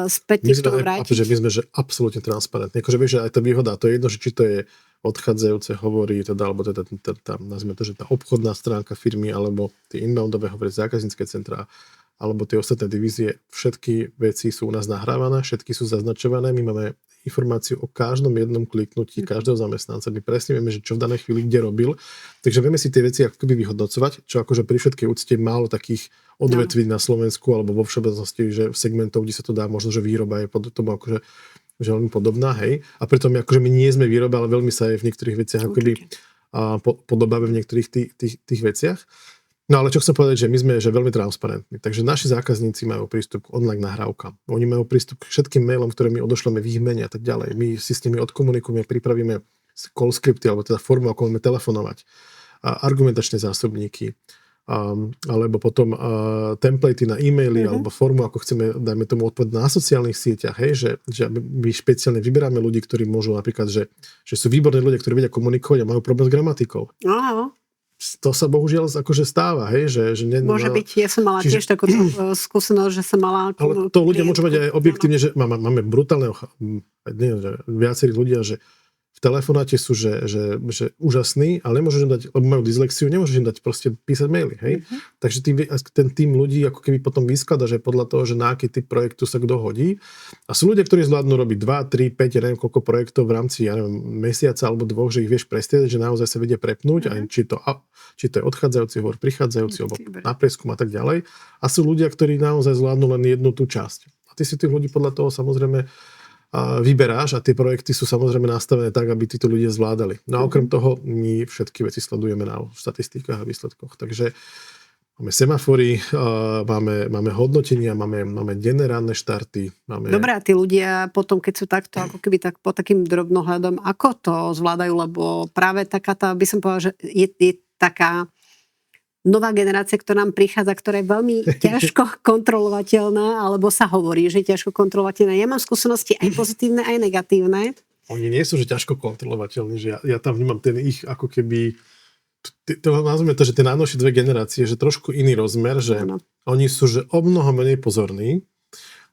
Speaker 2: späť k tomu vrátiť.
Speaker 1: My sme že absolútne transparentní. Akože vieš, že aj tá výhoda, to je jedno, že či to je odchádzajúce hovory, alebo nazvime to, že tá obchodná stránka firmy, alebo tie inboundové hovory, zákaznícke centrá, alebo tie ostatné divízie, všetky veci sú u nás nahrávané, všetky sú zaznačované, my máme informáciu o každom jednom kliknutí každého zamestnanca, my presne vieme, že čo v danej chvíli kde robil, takže vieme si tie veci ako keby vyhodnocovať, čo akože pri všetkej úcte málo takých odvetví na Slovensku, alebo vo všeobecnosti, že segmentov, kde sa to dá, možno, že výroba je pod tomu akože že veľmi podobná, hej. A preto my nie sme výroba, ale veľmi sa aj v niektorých veciach akoby podobáme v niektorých tých veciach. No ale čo chcem povedať, že my sme veľmi transparentní. Takže naši zákazníci majú prístup k online nahrávkam. Oni majú prístup k všetkým mailom, ktoré my odošleme v ich mene a tak ďalej. My si s nimi odkomunikujeme, pripravíme call scripty, alebo teda formu, ako máme telefonovať. A argumentačné zásobníky. Alebo potom templatey na e-maily alebo formu, ako chceme, dajme tomu odpovedať na sociálnych sieťach, hej, že my špeciálne vyberáme ľudí, ktorí môžu napríklad, že sú výborní ľudia, ktorí vedia komunikovať a majú problém s gramatikou.
Speaker 2: Áno.
Speaker 1: To sa bohužiaľ akože stáva, hej, že
Speaker 2: môže byť, ja som mala tiež takú skúsenosť, že som mala...
Speaker 1: Ale to ľudia môžu mať aj objektívne, že máme brutálneho, viacerí ľudia, že v telefonáte sú, že úžasní, ale nemôžeš im dať, lebo majú dyslexiu, nemôžeš im dať proste písať maily, hej? Takže ten tým ľudí ako keby potom vysklada, že podľa toho, že na aký typ projektu sa kto hodí. A sú ľudia, ktorí zvládnu robiť 2, 3, 5, ja neviem koľko projektov v rámci, ja neviem, mesiaca alebo 2, že ich vieš prestriedať, že naozaj sa vedia prepnúť, aj či to je odchádzajúci hovor, prichádzajúci, alebo na prieskum a tak ďalej. A sú ľudia, ktorí naozaj zvládnu len jednu tú časť. A ty si tých ľudí podľa toho samozrejme vyberáš a tie projekty sú samozrejme nastavené tak, aby títo ľudia zvládali. No a okrem toho my všetky veci sledujeme na štatistikách a výsledkoch. Takže máme semafory, máme hodnotenia, máme denné ranné štarty.
Speaker 2: Dobré, a tí ľudia potom, keď sú takto, ako keby tak pod takým drobnohľadom, ako to zvládajú, lebo práve taká tá, by som povedala, že je taká nová generácia, ktorá nám prichádza, ktorá je veľmi ťažko kontrolovateľná, alebo sa hovorí, že je ťažko kontrolovateľná. Ja mám skúsenosti aj pozitívne, aj negatívne.
Speaker 1: Oni nie sú, že ťažko kontrolovateľní, že ja tam vnímam ten ich ako keby, nazvime to, že tie najnovšie dve generácie, že trošku iný rozmer, že oni sú, že o mnoho menej pozorní.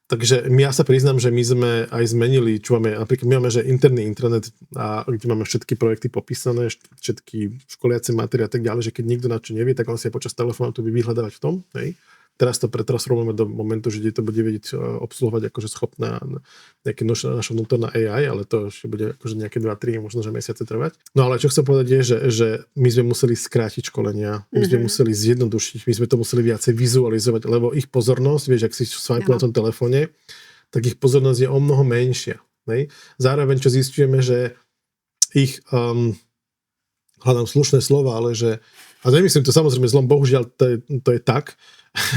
Speaker 1: Takže ja sa priznám, že my sme aj zmenili, čo máme, napríklad my máme, že interný intranet, kde máme všetky projekty popísané, všetky školiace materiály a tak ďalej, že keď nikto na čo nevie, tak on si aj počas telefónu to bude vyhľadávať v tom. Hej. Teraz robíme do momentu, že to bude vedieť obsluhovať akože schopná nejaké naša vnútorná AI, ale to ešte bude akože nejaké 2-3, možno že mesiace trvať. No ale čo chcem povedať je, že my sme museli skrátiť školenia, my sme museli zjednodušiť, my sme to museli viacej vizualizovať, lebo ich pozornosť, vieš, ak si swipe na tom telefóne, tak ich pozornosť je o mnoho menšia. Ne? Zároveň, čo zistujeme, že ich, hľadám slušné slova, ale že, a nemyslím to samozrejme zlom, bohužiaľ to je tak,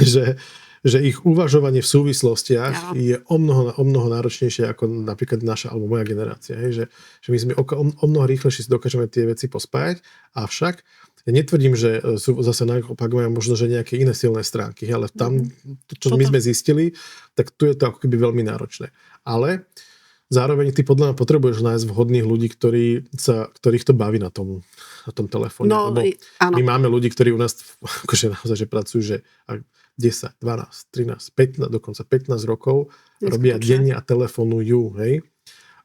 Speaker 1: že že ich uvažovanie v súvislostiach
Speaker 2: Áno.
Speaker 1: je o mnoho náročnejšie ako napríklad naša alebo moja generácia. Hej? Že my sme o mnoho rýchlejšie si dokážeme tie veci pospájať, avšak ja netvrdím, že sú zase naopak majú možno, že nejaké iné silné stránky, ale tam, čo my sme zistili, tak tu je to ako keby veľmi náročné. Ale zároveň ty podľa mňa potrebuješ nájsť vhodných ľudí, ktorých to baví na tom telefóne.
Speaker 2: No,
Speaker 1: lebo
Speaker 2: áno.
Speaker 1: my máme ľudí, ktorí u nás akože naozaj že pracujú, že 10, 12, 13, 15, dokonca 15 rokov robia denne a telefonujú, hej.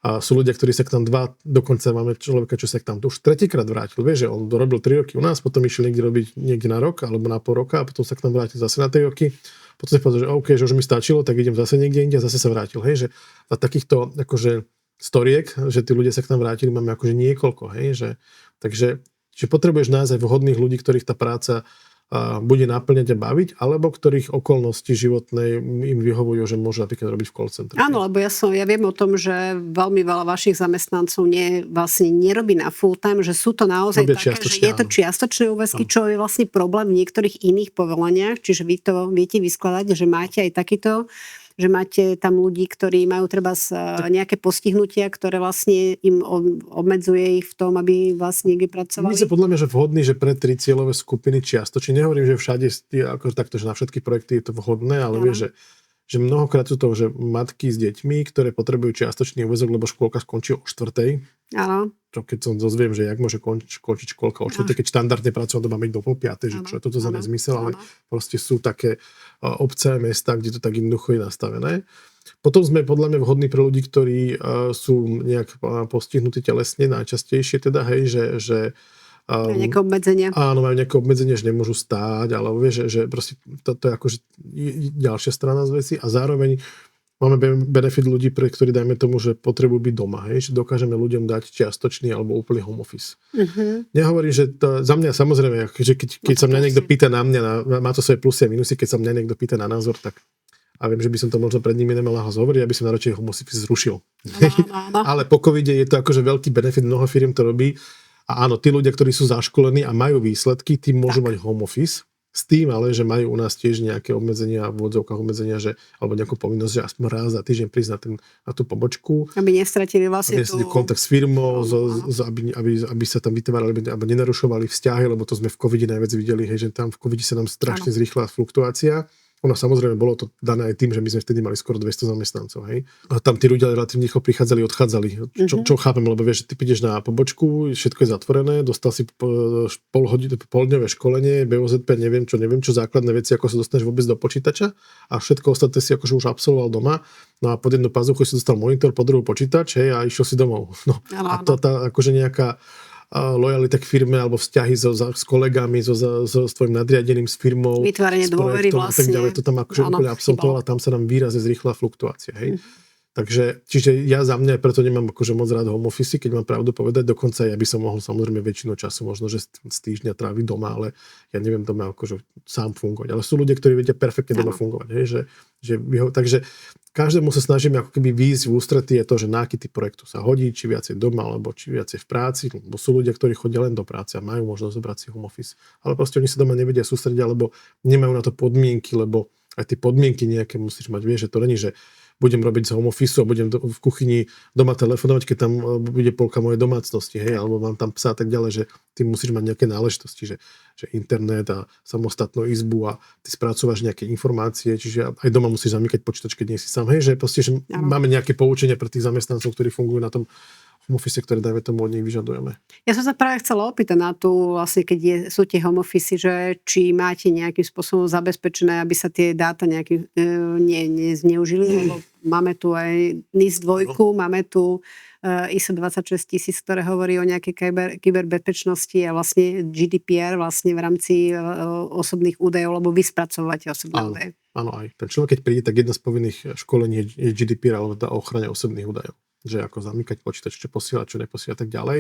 Speaker 1: A sú ľudia, ktorí sa k tam dokonca máme človeka, čo sa k tam už tretíkrát vrátil. Vieš, že on robil 3 roky u nás, potom išiel niekde na rok alebo na pol roka a potom sa k nám vrátil zase na 3 roky. Potom si povedal, že OK, že už mi stačilo, tak idem zase niekde inde a zase sa vrátil. Hej, že a takýchto akože storiek, že tí ľudia sa k nám vrátili, máme akože niekoľko. Hej, takže potrebuješ nájsť aj vhodných ľudí, ktorých tá práca bude naplňať a baviť, alebo ktorých okolnosti životnej im vyhovujú, že môžu napríklad robiť v call centre.
Speaker 2: Áno, lebo ja viem o tom, že veľmi veľa vašich zamestnancov vlastne nerobí na full time, že sú to naozaj také, že je to čiastočné úväzky, čo je vlastne problém v niektorých iných povolaniach, čiže vy to viete vyskladať, že máte aj takýto, že máte tam ľudí, ktorí majú treba nejaké postihnutia, ktoré vlastne im obmedzuje ich v tom, aby vlastne niekde pracovali.
Speaker 1: My sme podľa mňa že vhodný, že pre 3 cieľové skupiny čiastočne. Nehovorím, že všade ako takto, že na všetky projekty je to vhodné, ale vieš, že mnohokrát sú to, že matky s deťmi, ktoré potrebujú čiastočný úväzok, lebo škôlka skončí o 4:00.
Speaker 2: Áno.
Speaker 1: Čo keď som dozviem, že jak môže končiť škôlka o 4:00, keď štandardne pracovná doba byť do 4:30, že čo je toto za nezmysel, ale proste sú také obce a mesta, kde to tak jednoducho je nastavené. Potom sme podľa mňa vhodní pre ľudí, ktorí sú nejak postihnutí telesne, najčastejšie teda, hej, že
Speaker 2: nejaké obmedzenia.
Speaker 1: Áno, majú nejaké obmedzenie, že nemôžu stáť, alebo vieš, že proste to je akože ďalšia strana z veci a zároveň máme benefit ľudí, pre ktorí dajme tomu, že potrebujú byť doma, hej, že dokážeme ľuďom dať čiastočný alebo úplný home office. Nehovorím, že to, za mňa samozrejme, že keď sa mňa niekto pýta na mňa, má to svoje plusy a minusy, keď sa mňa niekto pýta na názor, tak a viem, že by som to možno pred nimi nemala hovoriť, aby som radšej home office zrušil. Ale po covide je to akože veľký benefit, mnoho firiem to robí. A áno, tí ľudia, ktorí sú zaškolení a majú výsledky, tí môžu mať home office. S tým ale, že majú u nás tiež nejaké obmedzenia, v odzovkách obmedzenia, alebo nejakú povinnosť, že aspoň raz za týždeň prísť na tú pobočku.
Speaker 2: Aby nestratili vlastne
Speaker 1: kontakt s firmou, aby sa tam vytvárali, aby nenarušovali vzťahy, lebo to sme v covide najviac videli, hej, že tam v covide sa nám strašne zrýchla fluktuácia. Ono samozrejme bolo to dané aj tým, že my sme vtedy mali skoro 200 zamestnancov, hej. A tam tí ľudia relatívne rýchlo prichádzali, odchádzali. Čo chápem, lebo vieš, že ty prídeš na pobočku, všetko je zatvorené, dostal si poldňové školenie, BOZP, neviem čo, základné veci, ako sa dostaneš vôbec do počítača a všetko ostatné si akože už absolvoval doma. No a pod jednu pazuchu si dostal monitor, pod druhú počítač, hej, a išiel si domov. No. A to tá akože nejaká lojalita k firme alebo vzťahy s kolegami, so tvojim nadriadeným, s firmou,
Speaker 2: vytváranie dôvery vlastne.
Speaker 1: Tak ďalej, to tam akože úplne absolvoval a tam sa nám výrazne zrýchla fluktuácia. Hej. Takže, čiže ja za mňa preto nemám akože moc rád home office, keď mám pravdu povedať, dokonca ja by som mohol samozrejme väčšinu času možno, že z týždňa tráviť doma, ale ja neviem doma akože sám fungovať. Ale sú ľudia, ktorí vedia perfektne doma fungovať. Hej, takže každému sa snažíme ako keby výjsť v ústretí je to, že na aký typ projektu sa hodí, či viacej doma, alebo či viacej v práci, lebo sú ľudia, ktorí chodia len do práce a majú možnosť zobrať si home office. Ale proste oni sa doma nevedia sústrediť, alebo nemajú na to podmienky, lebo aj tie podmienky nejaké musíš mať, vieš, že to není, že budem robiť z home office a budem v kuchyni doma telefonovať, keď tam bude polka mojej domácnosti, hej, alebo mám tam psa a tak ďalej, že ty musíš mať nejaké náležitosti, že internet a samostatnú izbu a ty spracúvaš nejaké informácie, čiže aj doma musíš zamykať počítač, keď nie si sám, hej, že proste, že máme nejaké poučenia pre tých zamestnancov, ktorí fungujú na tom home office, ktoré dajme tomu od nich vyžadujeme.
Speaker 2: Ja som sa práve chcela opýtať na tú, vlastne keď sú tie home office, že či máte nejakým spôsobom zabezpečené, aby sa tie dáta nejakým nezneužili, lebo máme tu aj NIS 2, máme tu ISO 26000, ktoré hovorí o nejakej kyberbezpečnosti a vlastne GDPR vlastne v rámci osobných údajov, lebo vy spracovávate osobné údaje.
Speaker 1: Áno, aj. Ten človek, keď príde, tak jedna z povinných školení je GDPR, alebo o ochrane osobných údajov. Že ako zamykať počítač, čo posielať, čo neposielať a tak ďalej.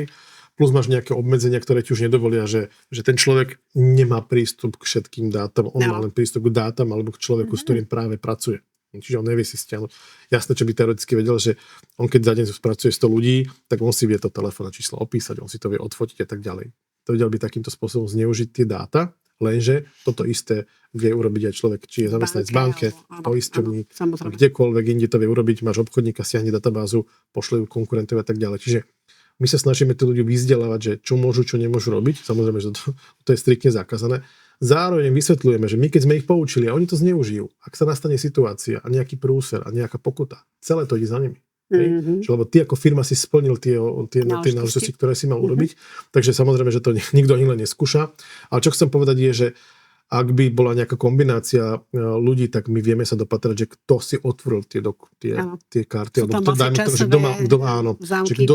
Speaker 1: Plus máš nejaké obmedzenia, ktoré ti už nedovolia, že ten človek nemá prístup k všetkým dátam, on má len prístup k dátam alebo k človeku, s ktorým práve pracuje. Čiže on nevie si stiahnuť. Jasné, čo by teoreticky vedel, že on keď za deň spracuje 100 ľudí, tak on si vie to telefónne číslo opísať, on si to vie odfotiť a tak ďalej. To vedel by takýmto spôsobom zneužiť tie dáta, Lenže toto isté vie urobiť aj človek, či je zamestnanec v banke, poisťovník, kdekoľvek inde to vie urobiť, máš obchodníka, stiahne databázu, pošle ju konkurentovi a tak ďalej. Čiže my sa snažíme tí ľudí vyzdelávať, že čo môžu, čo nemôžu robiť. Samozrejme, že to je striktne zakázané. Zároveň vysvetľujeme, že my keď sme ich poučili a oni to zneužijú, ak sa nastane situácia a nejaký prúser a nejaká pokuta, celé to ide za nimi. Lebo ty ako firma si splnil tie náležitosti, ktoré si mal urobiť. Takže samozrejme, že to nikto iný neskúša. Ale čo chcem povedať je, že ak by bola nejaká kombinácia ľudí, tak my vieme sa dopatrať, že kto si otvoril tie karty. Alebo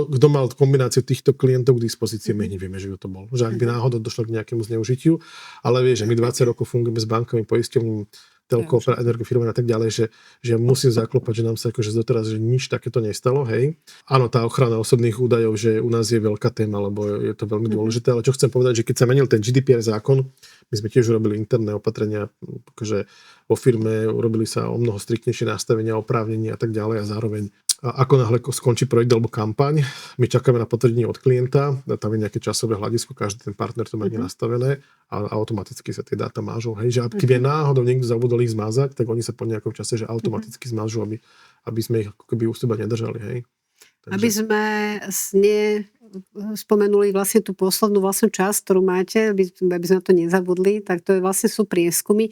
Speaker 1: kto mal kombináciu týchto klientov k dispozícii, my nevieme, že to bol. Že ak by náhodou došlo k nejakému zneužitiu, ale vieš, že my 20 rokov fungujeme s bankami, poisťovným, telko, energofirmami a tak ďalej, že musím zaklopať, že nám sa akože doteraz, že nič takéto nestalo, hej. Áno, tá ochrana osobných údajov, že u nás je veľká téma, lebo je to veľmi dôležité, ale čo chcem povedať, že keď sa menil ten GDPR zákon, my sme tiež urobili interné opatrenia, akože vo firme urobili sa o mnoho striktnejšie nastavenia, oprávnenia a tak ďalej a zároveň ako náhle skončí projekt alebo kampaň, my čakáme na potvrdenie od klienta, tam je nejaké časové hľadisko, každý ten partner to má nastavené a automaticky sa tie dáta mážu. Hej, že keby náhodou niekto zabudol ich zmazať, tak oni sa po nejakom čase že automaticky zmážu, aby sme ich ako keby u seba nedržali. Hej. Takže...
Speaker 2: Aby sme spomenuli vlastne tú poslednú vlastnú časť, ktorú máte, aby sme to nezabudli, tak to je vlastne sú prieskumy.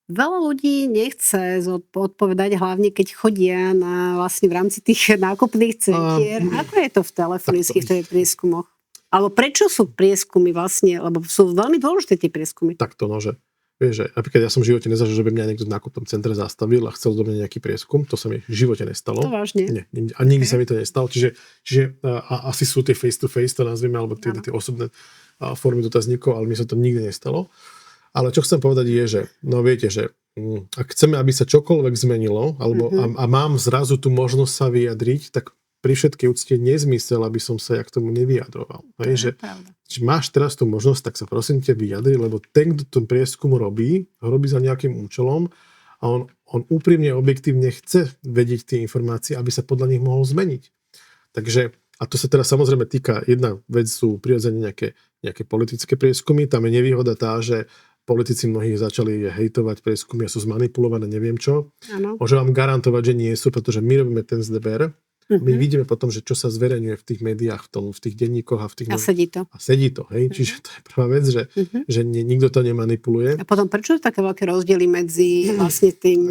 Speaker 2: Veľa ľudí nechce odpovedať, hlavne keď chodia vlastne v rámci tých nákupných centier. Ako je to v telefonických prieskumoch? Alebo prečo sú prieskumy vlastne, lebo sú veľmi dôležité tie prieskumy.
Speaker 1: Takto, no, že vieš, že napríklad ja som v živote nezažil, že by mňa niekto v nákupnom centre zastavil a chcel do mňa nejaký prieskum. To sa mi v živote nestalo.
Speaker 2: To vážne?
Speaker 1: Nie, a nikdy sa mi to nestalo. Čiže asi sú tie face-to-face, to nazvieme, alebo tie osobné formy dotazníkov, ale mi sa to nikdy nestalo. Ale čo chcem povedať je, že no viete, že ak chceme, aby sa čokoľvek zmenilo, alebo a mám zrazu tú možnosť sa vyjadriť, tak pri všetkej úcte nezmysel, aby som sa ja k tomu nevyjadroval. Že máš teraz tú možnosť, tak sa prosím te vyjadri, lebo ten, kto ten prieskum robí, ho robí za nejakým účelom a on úprimne, objektívne chce vedieť tie informácie, aby sa podľa nich mohol zmeniť. Takže, a to sa teraz samozrejme týka, jedna vec sú prirodzene nejaké politické prieskumy, tam je nevýhoda tá, že politici mnohí začali hejtovať prieskumy a sú zmanipulované, neviem čo.
Speaker 2: Ano.
Speaker 1: Môžem vám garantovať, že nie sú, pretože my robíme ten ZDBR. My vidíme potom, že čo sa zverejňuje v tých médiách, v tých denníkoch a v tých...
Speaker 2: A sedí to.
Speaker 1: A sedí to, hej. Čiže to je prvá vec, že nikto to nemanipuluje.
Speaker 2: A potom prečo sú také veľké rozdiely medzi vlastne tými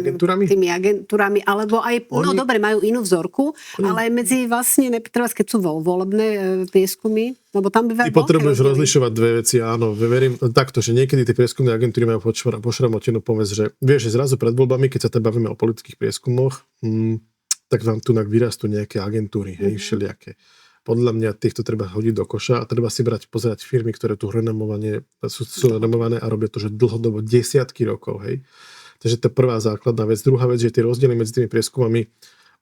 Speaker 2: agentúrami, alebo aj, dobre, majú inú vzorku, ale aj medzi vlastne, keď sú volebné prieskumy, lebo tam by
Speaker 1: ty potrebuješ rozlišovať dve veci, áno. Verím takto, že niekedy tie prieskumné agentúry majú pošramotenú povesť, že vieš, že zrazu pred voľbami, keď sa teda bavíme o politických prieskumoch, tak vám tu vyrastú nejaké agentúry, hej, všelijaké. Podľa mňa týchto treba hodiť do koša a treba si pozerať firmy, ktoré tu sú renomované a robia to, že dlhodobo desiatky rokov, hej. Takže to je prvá základná vec. Druhá vec, že tie rozdiely medzi tými prieskumami,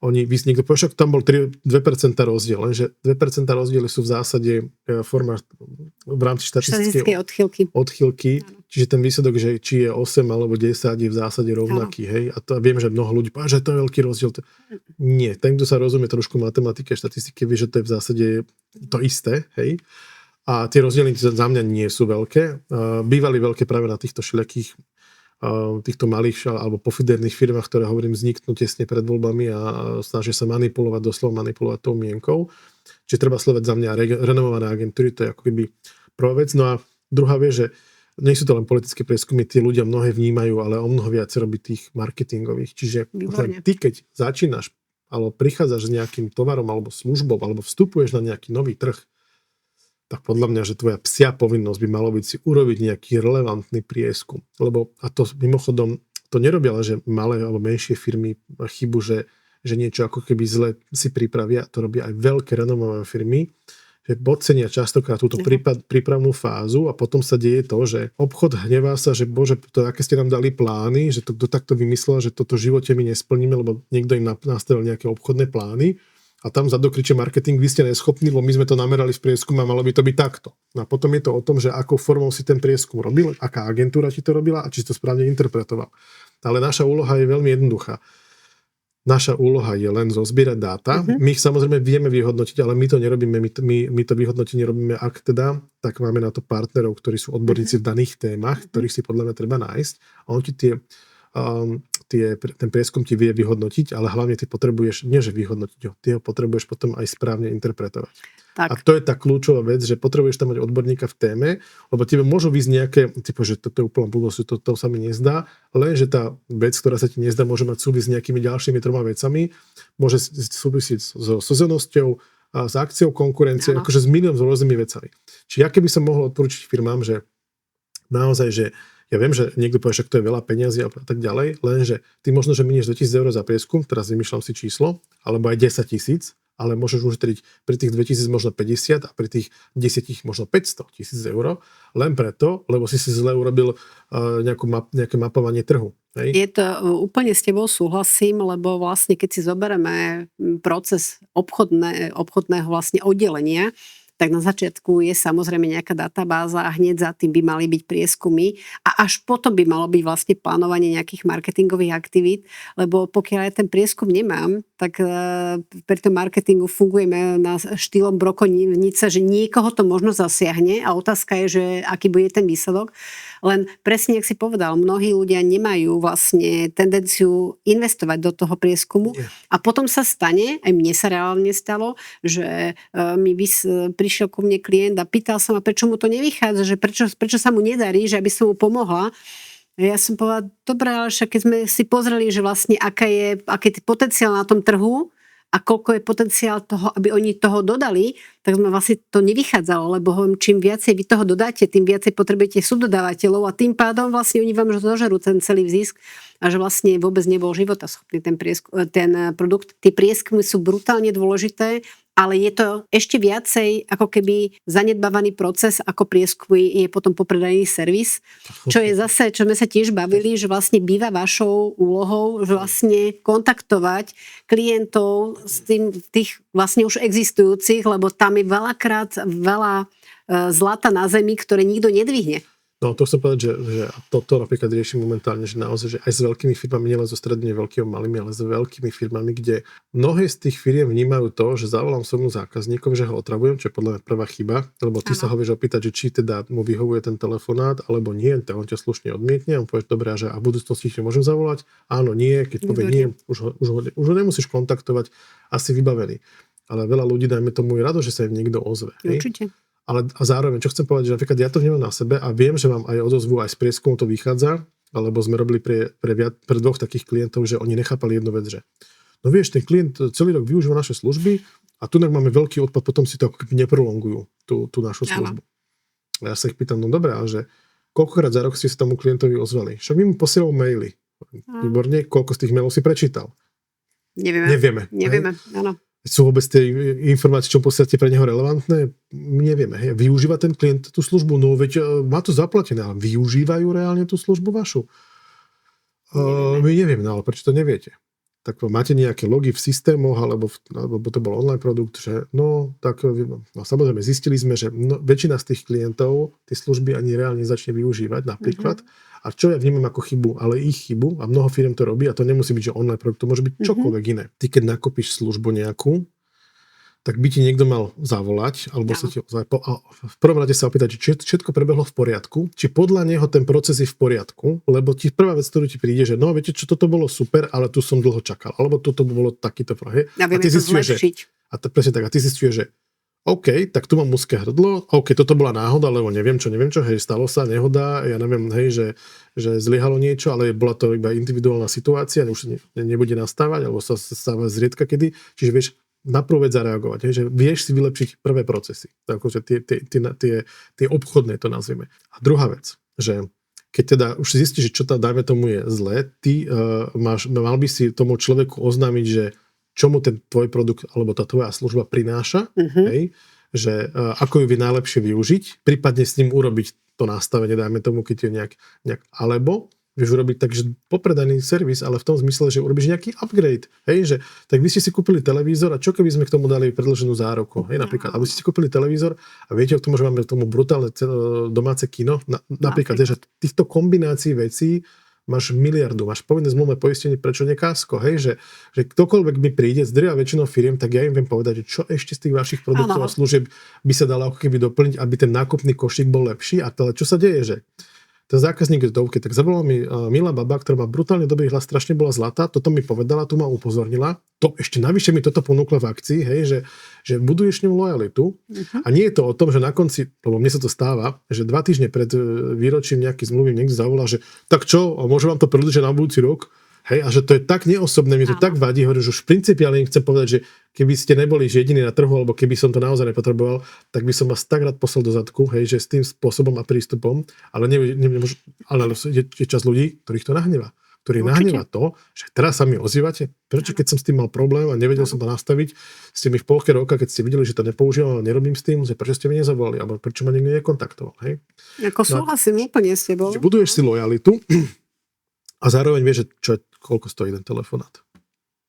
Speaker 1: niekto povie, však tam bol 2% rozdiel, lenže 2% rozdiely sú v zásade forma v rámci štatistickej odchýlky. Čiže ten výsledok, že či je 8 alebo 10, je v zásade rovnaký. Hej? A to viem, že mnoho ľudí povie, že to je veľký rozdiel. Nie, ten, kto sa rozumie trošku matematike a štatistiky, vie, že to je v zásade to isté. Hej? A tie rozdiely za mňa nie sú veľké. Bývali veľké práve na týchto všelijakých týchto malých alebo pofiderných firmách, ktoré hovorím vzniknú tesne pred voľbami a snažia sa doslova manipulovať tou mienkou. Čiže treba sledovať za mňa renomované agentúry, to je ako keby prvá vec. No a druhá vec, že nie sú to len politické prieskumy, tí ľudia mnohé vnímajú, ale o mnoho viac robí tých marketingových. Čiže ty, keď začínaš alebo prichádzaš s nejakým tovarom alebo službou alebo vstupuješ na nejaký nový trh, tak podľa mňa, že tvoja psia povinnosť by malo byť si urobiť nejaký relevantný prieskum. Lebo, a to mimochodom, to nerobia len, že malé alebo menšie firmy chybu, že niečo ako keby zle si pripravia, to robia aj veľké renomované firmy, že podcenia častokrát túto prípravnú fázu a potom sa deje to, že obchod hnevá sa, že bože, to aké ste nám dali plány, že to kto takto vymyslel, že toto v živote my nesplníme, lebo niekto im nastavil nejaké obchodné plány. A tam zadokriče marketing, vy ste neschopní, lebo my sme to namerali v prieskume a malo by to byť takto. No a potom je to o tom, že akou formou si ten prieskum robil, aká agentúra ti to robila a či si to správne interpretoval. Ale naša úloha je veľmi jednoduchá. naša úloha je len zozbierať dáta. My ich samozrejme vieme vyhodnotiť, ale my to nerobíme, my to vyhodnotenie robíme, ak teda, tak máme na to partnerov, ktorí sú odborníci v daných témach, ktorých si podľa mňa treba nájsť. A on ti ten prieskum ti vie vyhodnotiť, ale hlavne ty potrebuješ, nie že vyhodnotiť ho, ty ho potrebuješ potom aj správne interpretovať.
Speaker 2: Tak.
Speaker 1: A to je tá kľúčová vec, že potrebuješ tam mať odborníka v téme, lebo tebe môžu výsť nejaké, typu, že toto je úplná blbosť, to sa mi nezdá, lenže tá vec, ktorá sa ti nezdá, môže mať súvisť s nejakými ďalšími 3 vecami, môže súvisieť so sezónnosťou, a s akciou konkurencie, akože s milión rôznymi vecami. Čiže ja keby som mohol odporúčiť firmám, že naozaj, že ja viem, že niekto povie, že to je veľa peniazy a tak ďalej, lenže ty možno, že minieš 2000 eur za prieskum, teraz vymýšľam si číslo, alebo aj 10 000, ale môžeš ušetriť pri tých 2000 možno 50 a pri tých 10 možno 500 000 eur, len preto, lebo si zle urobil nejaké mapovanie trhu. Hej?
Speaker 2: Je to, úplne s tebou súhlasím, lebo vlastne keď si zoberieme proces obchodného vlastne oddelenia, tak na začiatku je samozrejme nejaká databáza a hneď za tým by mali byť prieskumy a až potom by malo byť vlastne plánovanie nejakých marketingových aktivít, lebo pokiaľ ja ten prieskum nemám, tak pri tom marketingu fungujeme na štýlom brokovnice, že niekoho to možno zasiahne a otázka je, že aký bude ten výsledok. Len presne, jak si povedal, mnohí ľudia nemajú vlastne tendenciu investovať do toho prieskumu a potom sa stane, aj mne sa reálne stalo, že mi prišiel ku mne klient a pýtal sa ma, prečo mu to nevychádza, že prečo sa mu nedarí, že aby som mu pomohla. Ja som povedala, dobré, ale však keď sme si pozreli, že vlastne aký je potenciál na tom trhu a koľko je potenciál toho, aby oni toho dodali, tak sme vlastne to nevychádzalo, lebo čím viacej vy toho dodáte, tým viacej potrebujete subdodávateľov a tým pádom vlastne oni vám zožerú ten celý zisk a že vlastne vôbec nebol životaschopný ten produkt. Tie prieskumy sú brutálne dôležité, ale je to ešte viacej ako keby zanedbávaný proces ako prieskumy je potom popredajný servis, čo je zase, čo sme sa tiež bavili, že vlastne býva vašou úlohou, že vlastne kontaktovať klientov z tých vlastne už existujúcich, lebo tam je veľa zlata na zemi, ktoré nikto nedvihne.
Speaker 1: No to chcem povedať, že toto napríklad riešim momentálne, že naozaj, že aj s veľkými firmami, nielen so stredne veľkými malými, ale s veľkými firmami, kde mnohé z tých firiem vnímajú to, že zavolám svojmu zákazníkovi, že ho otravujem, čo je podľa mňa prvá chyba, lebo ty sa ho vieš opýtať, že či teda mu vyhovuje ten telefonát, alebo nie, tak on ťa slušne odmietne, on povie, dobre, že a v budúcnosti ti môžem zavolať? Áno, nie, keď povie nie, už ho nemusíš kontaktovať, asi vybavený. Ale veľa ľudí, dajme tomu, je rado, že sa im niekto ozve.
Speaker 2: Určite.
Speaker 1: Ale a zároveň, čo chcem povedať, že napríklad ja to vnímam na sebe a viem, že mám aj odozvu, aj z prieskumu to vychádza, alebo sme robili pre 2 takých klientov, že oni nechápali jednu vec, že no vieš, ten klient celý rok využíva naše služby a tu máme veľký odpad, potom si to ako keby neprolongujú tú našu službu. A ja sa ich pýtam, no dobré, ale že koľkokrát za rok ste sa tomu klientovi ozvali? Však my mu posielal maily. Výborne, koľko z tých mailov si prečítal? Nevieme,
Speaker 2: áno.
Speaker 1: Sú vôbec tie informácie, čo posielate pre neho relevantné? Nevieme. Hej. Využíva ten klient tú službu? No veď má to zaplatené, ale využívajú reálne tú službu vašu? My nevieme, ale prečo to neviete? Tak máte nejaké logy v systémoch, alebo to bol online produkt, že samozrejme zistili sme, že väčšina z tých klientov tie služby ani reálne začne využívať napríklad. A čo ja vnímam ako chybu, ale ich chybu a mnoho firm to robí a to nemusí byť, že online produkt, to môže byť čokoľvek iné. Ty keď nakúpiš službu nejakú, tak by ti niekto mal zavolať, alebo sa ti v prvom rade sa opýtať, či všetko prebehlo v poriadku, či podľa neho ten proces je v poriadku, lebo ti prvá vec, ktorú ti príde, že no viete čo, toto bolo super, ale tu som dlho čakal, alebo toto bolo takýto prohe.
Speaker 2: A ty zistuješ,
Speaker 1: a ty zistuješ, že OK, tak tu mám úzke hrdlo, OK, toto bola náhoda, lebo neviem čo, hej, stalo sa, nehoda, ja neviem, hej, že zlyhalo niečo, ale bola to iba individuálna situácia, už nebude nastávať, alebo sa stáva zriedka kedy, čiže vieš na prvú vec zareagovať, hej, že vieš si vylepšiť prvé procesy, akože tie obchodné to nazveme. A druhá vec, že keď teda už zistíš, že čo tam, dajme tomu, je zlé, ty mal by si tomu človeku oznámiť, že čo mu ten tvoj produkt alebo tá tvoja služba prináša, hej, že ako ju vie najlepšie využiť, prípadne s ním urobiť to nastavenie, dajme tomu, keď je nejak alebo vieš urobiť tak, že popredajný servis, ale v tom zmysle, že urobíš nejaký upgrade, hej, že tak vy ste si kúpili televízor a čo keby sme k tomu dali predĺženú záruku, hej, napríklad, alebo ste si kúpili televízor a viete o tom, že máme k tomu brutálne domáce kino, napríklad, že týchto kombinácií vecí máš miliardu, máš povinné zmluvné poistenie, prečo nie kasko, hej, že ktokoľvek mi príde z drvia väčšinou firiem, tak ja im viem povedať, že čo ešte z tých vašich produktov a služieb by sa dalo ako keby doplniť, aby ten nákupný košík bol lepší. A ale čo sa deje, že ten zákazník z dovky, tak zavolala mi milá baba, ktorá má brutálne dobrý hlas, strašne bola zlatá, toto mi povedala, tu ma upozornila, to ešte navyše mi toto ponúkla v akcii, hej, že buduješ ňou lojalitu a nie je to o tom, že na konci, lebo mne sa to stáva, že 2 týždne pred výročím nejaký zmluvy niekto zavolá, že tak čo, a môže vám to predĺžiť na budúci rok? Hej, a že to je tak neosobné, mi to tak vadí, hovorím, že už v princípe, ale im chcem povedať, že keby ste neboli jediní na trhu, alebo keby som to naozaj nepotreboval, tak by som vás tak rád poslal do zadku, hej, že s tým spôsobom a prístupom, ale je čas ľudí, ktorých to nahneva. Ktorý nahneva to, že teraz sa mi ozývate, prečo keď som s tým mal problém a nevedel som to nastaviť, ste mi v polke roka, keď ste videli, že to nepoužívam a nerobím s tým, že prečo ste mi nezavolali, alebo prečo ma niekto nekontaktoval, hej.
Speaker 2: Ako súhlasím úplne s tebou.
Speaker 1: Buduješ si lojalitu a zároveň vieš, že koľko stojí ten telefonát.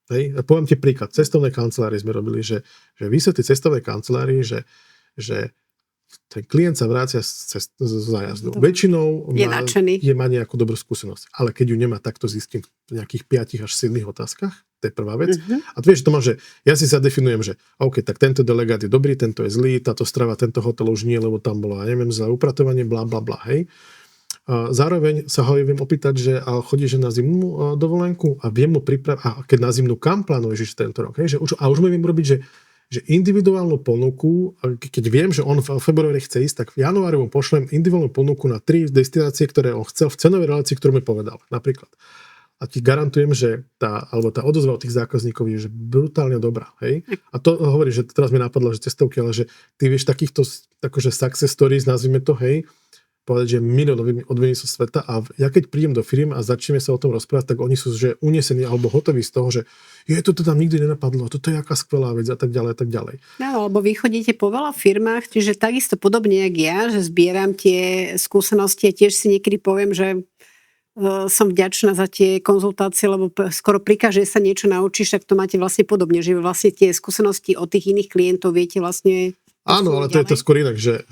Speaker 1: Hej? A poviem ti príklad. Cestovné kancelárie sme robili, že výsledky cestovnej kancelárii, že ten klient sa vrácia z zájazdu. Väčšinou má nejakú dobrú skúsenosť. Ale keď ju nemá, tak to zistím v nejakých 5 až 7 otázkach. To je prvá vec. A tu vieš, to má, že ja si zadefinujem, že OK, tak tento delegát je dobrý, tento je zlý, táto strava, tento hotel už nie, lebo tam bolo, ja neviem, zlé upratovanie, bla, bla, bla, hej. Zároveň sa ho viem opýtať, že chodíš na zimnú dovolenku a viem mu pripraviť, a keď na zimnú kam plánuješ tento rok, hej, už mu viem robiť, že individuálnu ponuku, keď viem, že on v februári chce ísť, tak v januári mu pošlem individuálnu ponuku na 3 destinácie, ktoré on chcel v cenovej relácii, ktorú mi povedal, napríklad. A ti garantujem, že tá odozva od tých zákazníkov je že brutálne dobrá, hej. A to hovorí, že teraz mi napadlo, že cestovky, ale že ty vieš takýchto akože success stories, nazvime to, hej, povedať, že miliónovými odmeny zo sveta a ja keď prídem do firiem a začneme sa o tom rozprávať, tak oni sú že unesení alebo hotoví z toho, že toto tam nikdy nenapadlo, toto je aká skvelá vec a tak ďalej a tak ďalej.
Speaker 2: No, lebo vy chodíte po veľa firmách, čiže takisto podobne jak ja, že zbieram tie skúsenosti a tiež si niekedy poviem, že som vďačná za tie konzultácie, lebo skoro pri každej sa niečo naučíš, tak to máte vlastne podobne, že vlastne tie skúsenosti od tých iných klientov viete vlastne...
Speaker 1: Áno, ale to je to skôr inak, že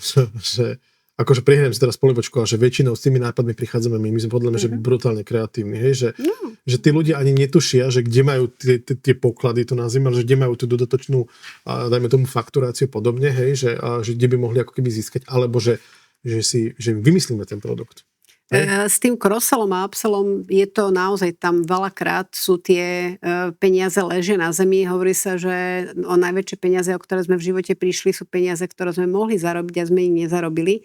Speaker 1: akože prihrajem si teraz polibočku, ale že väčšinou s tými nápadmi prichádzame my sme podľa mňa, že brutálne kreatívni, hej, že tí ľudia ani netušia, že kde majú tie poklady, to nazvime, že kde majú tú dodatočnú, dajme tomu fakturáciu podobne, hej, že kde by mohli ako keby získať, alebo že vymyslíme ten produkt.
Speaker 2: S tým cross-sellom a upsellom je to naozaj tam veľakrát sú tie peniaze ležia na zemi. Hovorí sa, že o najväčšie peniaze, o ktoré sme v živote prišli, sú peniaze, ktoré sme mohli zarobiť a sme ich nezarobili.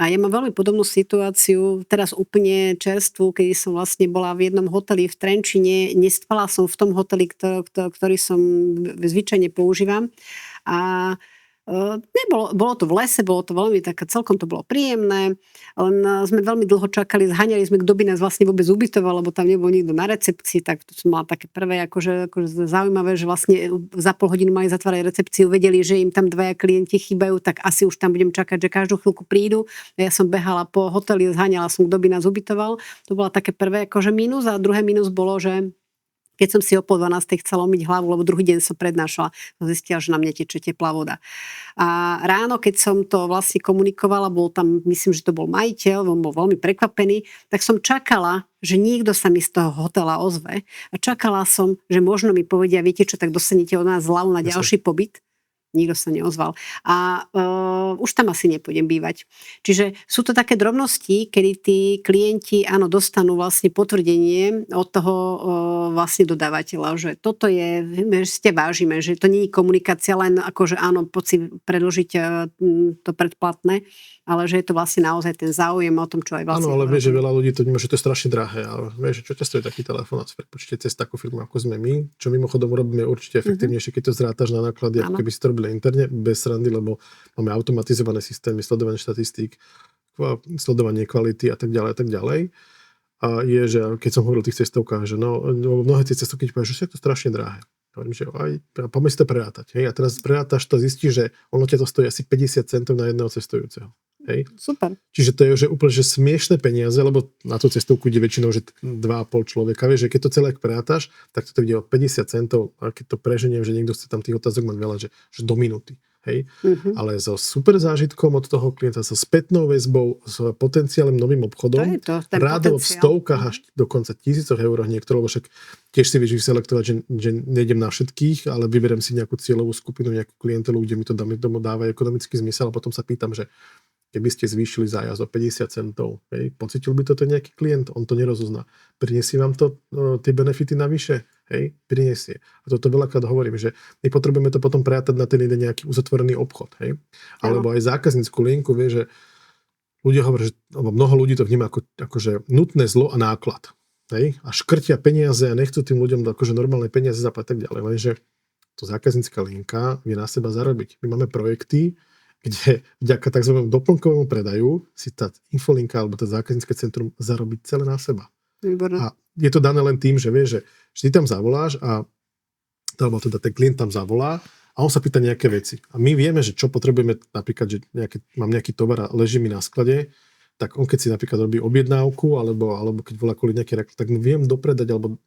Speaker 2: A ja mám veľmi podobnú situáciu, teraz úplne čerstvú, kedy som vlastne bola v jednom hoteli v Trenčine. Nespala som v tom hoteli, ktorý som zvyčajne používam. A bolo to v lese, bolo to veľmi také, celkom to bolo príjemné, len sme veľmi dlho čakali, zháňali sme, kto by nás vlastne vôbec ubytoval, lebo tam nebol nikto na recepcii, tak to som mala také prvé akože zaujímavé, že vlastne za pol hodinu mali zatvárať recepciu, vedeli, že im tam 2 klienti chýbajú, tak asi už tam budem čakať, že každú chvíľku prídu. Ja som behala po hoteli, zháňala som, kto by nás ubytoval. To bola také prvé akože mínus a druhé mínus bolo, že keď som si o 11:30 chcela umyť hlavu, lebo druhý deň som prednášala, zistila, že na mne tečie teplá voda. A ráno, keď som to vlastne komunikovala, bol tam, myslím, že to bol majiteľ, on bol veľmi prekvapený, tak som čakala, že niekto sa mi z toho hotela ozve a čakala som, že možno mi povedia, viete čo, tak dostanete od nás zľavu na ďalší pobyt. Nikto sa neozval. A už tam asi nepôjdem bývať. Čiže sú to také drobnosti, kedy tí klienti áno, dostanú vlastne potvrdenie od toho vlastne dodávateľa, že toto je, že ste vážime, že to nie je komunikácia len akože áno, poď si predložiť to predplatné, ale že je to vlastne naozaj ten záujem o tom, čo aj vlastne...
Speaker 1: Áno, ale vieš, že veľa ľudí to vníma, že to je strašne drahé, ale vieš, čo ťa stojí taký telefón, prepočte cez takú firmu, ako sme my, čo mimochodom robíme určite efektívnejšie, keď to zrátaš na náklady, ako keby si to robili interne, bez srandy, lebo máme automatizované systémy, sledovanie štatistík, sledovanie kvality a tak ďalej. A je, že keď som hovoril o tých cestovkách, že mnohé tie cestovky ti povedia, že je to strašne drahé. Hovorím, že poďme si to prerátať. Hej? A teraz prerátaš to, zistíš, že ono ťa to stojí asi 50 centov na jedného cestujúceho. Hej?
Speaker 2: Super.
Speaker 1: Čiže to je že úplne že smiešné peniaze, lebo na tú cestovku ide väčšinou že 2,5 človeka. Vieš, že keď to celé prerátaš, tak to ide o 50 centov a keď to preženiem, že niekto chce tam tých otázok mať veľa, že do minúty. hej, ale so super zážitkom od toho klienta, so spätnou väzbou, s potenciálnym novým obchodom,
Speaker 2: ten
Speaker 1: rádovo v
Speaker 2: potenciál.
Speaker 1: stovkách až dokonca tisícoch eur niektoré, lebo však tiež si vieš vyselektovať, že nejdem na všetkých, ale vyberiem si nejakú cieľovú skupinu, nejakú klientelu, kde mi to dáva ekonomický zmysel a potom sa pýtam, že keby ste zvýšili zájazd o 50 centov, hej, pocítil by to ten nejaký klient, on to nerozozná. Prinesie vám to tie benefity navyše? Hej, prinesie. A toto veľakrát hovorím, že my potrebujeme to potom prejatať na ten jeden nejaký uzatvorený obchod. Hej? Alebo aj zákaznícku linku, vie, že ľudia hovoria, že mnoho ľudí to vníma akože nutné zlo a náklad. Hej? A škrtia peniaze a nechcú tým ľuďom akože normálne peniaze zaplatiť tak ďalej. Lenže to zákaznícka linka vie na seba zarobiť. My máme projekty, kde vďaka tzv. Doplnkovému predaju si tá infolinka alebo tá zákaznícke centrum zarobí celé na seba.
Speaker 2: Výborné.
Speaker 1: A je to dané len tým, že vieš, že ty tam zavoláš alebo teda ten klient tam zavolá a on sa pýta nejaké veci. A my vieme, že čo potrebujeme, napríklad, že mám nejaký tovar a leží mi na sklade, tak on keď si napríklad robí objednávku alebo keď volá kvôli nejaké reklamy, tak mu viem dopredať alebo